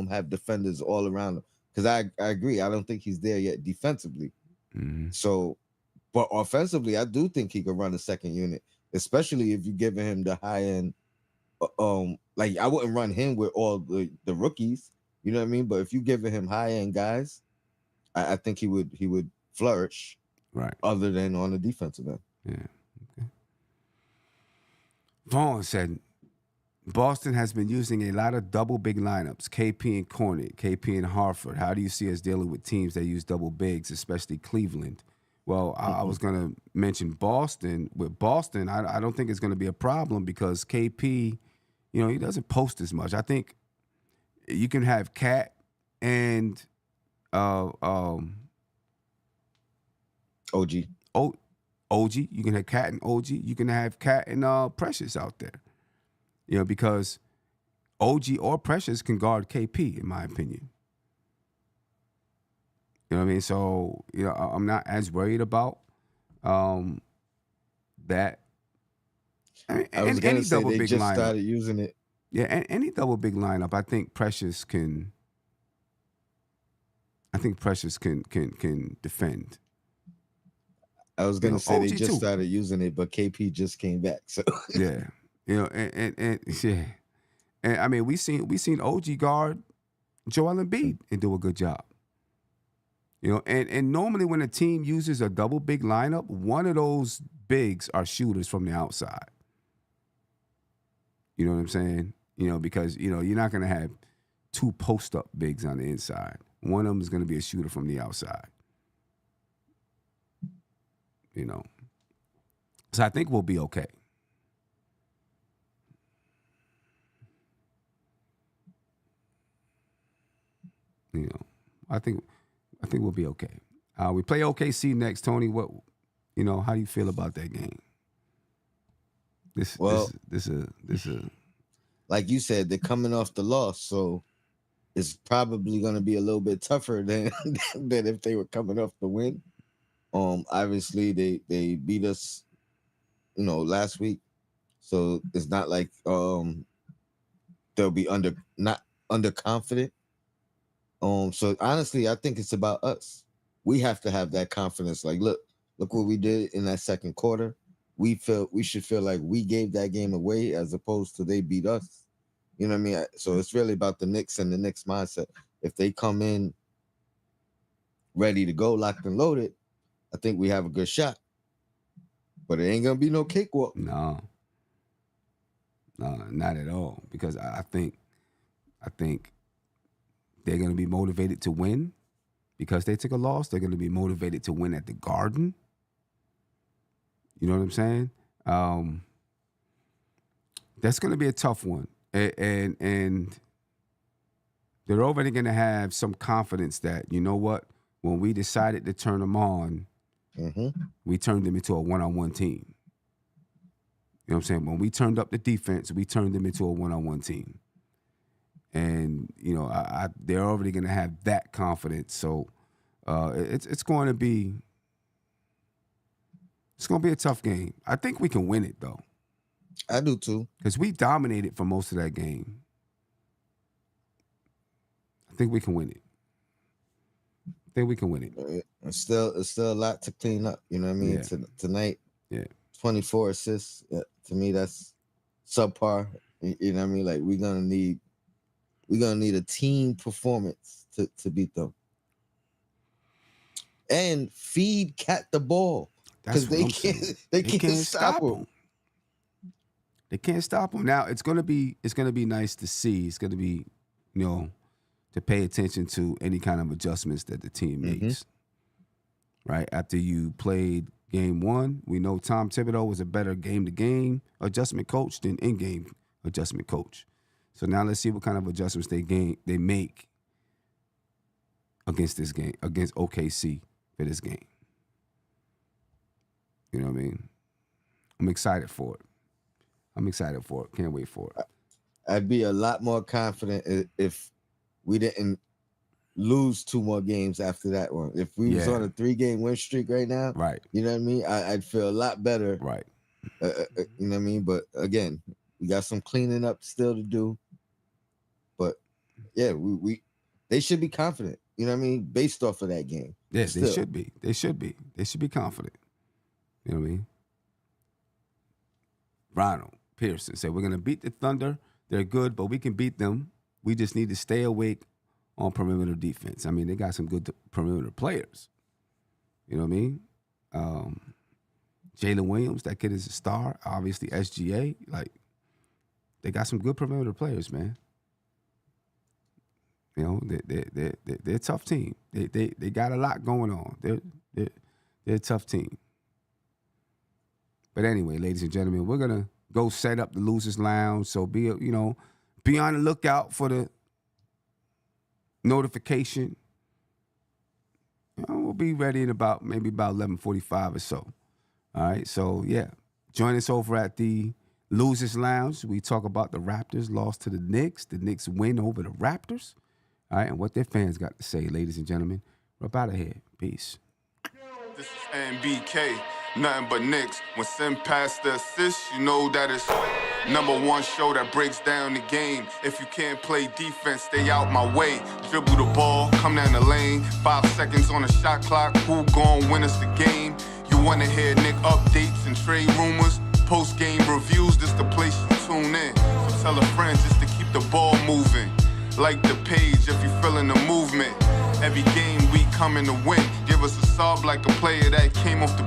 Speaker 3: have defenders all around him. Because I agree, I don't think he's there yet defensively.
Speaker 2: Mm-hmm.
Speaker 3: So, but offensively, I do think he could run a second unit, especially if you give him the high end. Like I wouldn't run him with all the rookies, you know what I mean? But if you give him high end guys, I think he would flourish,
Speaker 2: right? Other
Speaker 3: than on the defensive end.
Speaker 2: Yeah. Okay. Vaughn said Boston has been using a lot of double big lineups, KP and Cornet, KP and Hartford. How do you see us dealing with teams that use double bigs, especially Cleveland? Well, I was going to mention Boston. With Boston, I don't think it's going to be a problem because KP, he doesn't post as much. I think you can have Cat and
Speaker 3: OG.
Speaker 2: OG. You can have Cat and OG. You can have Cat and Precious out there. Because OG or Precious can guard KP, in my opinion. You know what I mean? So, I'm not as worried about that.
Speaker 3: I was gonna
Speaker 2: any
Speaker 3: say
Speaker 2: double
Speaker 3: they
Speaker 2: big
Speaker 3: just
Speaker 2: lineup.
Speaker 3: started using it.
Speaker 2: Yeah, any double big lineup. I think Precious can defend.
Speaker 3: I was gonna say they
Speaker 2: OG
Speaker 3: just
Speaker 2: too.
Speaker 3: started using it, but KP just came back. So
Speaker 2: Yeah, and yeah, and I mean we seen OG guard Joel Embiid and do a good job. And normally when a team uses a double big lineup, one of those bigs are shooters from the outside. You know what I'm saying? Because you're not gonna have two post up bigs on the inside. One of them is gonna be a shooter from the outside. So I think we'll be okay. I think we'll be okay. We play OKC next, Tony. What, how do you feel about that game? This
Speaker 3: like you said, they're coming off the loss, so it's probably going to be a little bit tougher than if they were coming off the win. Obviously they beat us, last week, so it's not like they'll be not underconfident. So honestly, I think it's about us. We have to have that confidence. Like, look what we did in that second quarter. We should feel like we gave that game away as opposed to they beat us. You know what I mean? So it's really about the Knicks and the Knicks mindset. If they come in ready to go, locked and loaded, I think we have a good shot. But it ain't gonna be no cakewalk.
Speaker 2: No, not at all. Because I think they're gonna be motivated to win because they took a loss. They're gonna be motivated to win at the Garden. You know what I'm saying? That's going to be a tough one. And they're already going to have some confidence that, you know what, when we decided to turn them on, we turned them into a one-on-one team. You know what I'm saying? When we turned up the defense, we turned them into a one-on-one team. And, they're already going to have that confidence. So it's going to be... It's going to be a tough game. I think we can win it, though.
Speaker 3: I do, too.
Speaker 2: Because we dominated for most of that game. I think we can win it.
Speaker 3: It's still a lot to clean up. You know what I mean?
Speaker 2: Yeah.
Speaker 3: Tonight, 24 assists. To me, that's subpar. You know what I mean? Like, we're gonna need a team performance to beat them. And feed Cat the ball. Because they can't stop him.
Speaker 2: They can't stop him. Now it's gonna be nice to see. It's gonna be, to pay attention to any kind of adjustments that the team makes. Right after you played game one, we know Tom Thibodeau was a better game-to-game adjustment coach than in-game adjustment coach. So now let's see what kind of adjustments they make against this game, against OKC for this game. You know what I mean? I'm excited for it. Can't wait for it.
Speaker 3: I'd be a lot more confident if we didn't lose 2 more games after that one. If we was on a 3-game win streak right now,
Speaker 2: right?
Speaker 3: You know what I mean? I'd feel a lot better,
Speaker 2: right?
Speaker 3: You know what I mean? But again, we got some cleaning up still to do. But yeah, they should be confident. You know what I mean? Based off of that game.
Speaker 2: Yes, they should be. They should be confident. You know what I mean? Ronald Pearson said, we're going to beat the Thunder. They're good, but we can beat them. We just need to stay awake on perimeter defense. I mean, they got some good perimeter players. You know what I mean? Jalen Williams, that kid is a star. Obviously, SGA. Like, they got some good perimeter players, man. They're a tough team. They got a lot going on. They're a tough team. But anyway, ladies and gentlemen, we're gonna go set up the Losers Lounge. So be on the lookout for the notification. We'll be ready in about 11:45 or so. All right. So yeah, join us over at the Losers Lounge. We talk about the Raptors loss to the Knicks. The Knicks win over the Raptors. All right, and what their fans got to say, ladies and gentlemen. We're up out of here. Peace.
Speaker 1: This is NBK, nothing but Knicks. When Sim passed the assist, you know that it's #1 show that breaks down the game. If you can't play defense, stay out my way. Dribble the ball, come down the lane. 5 seconds on the shot clock, who gon' win us the game? You wanna hear Nick updates and trade rumors? Post-game reviews, this the place you tune in. So tell a friend just to keep the ball moving. Like the page if you feeling the movement. Every game we coming to win. Give us a sub like a player that came off the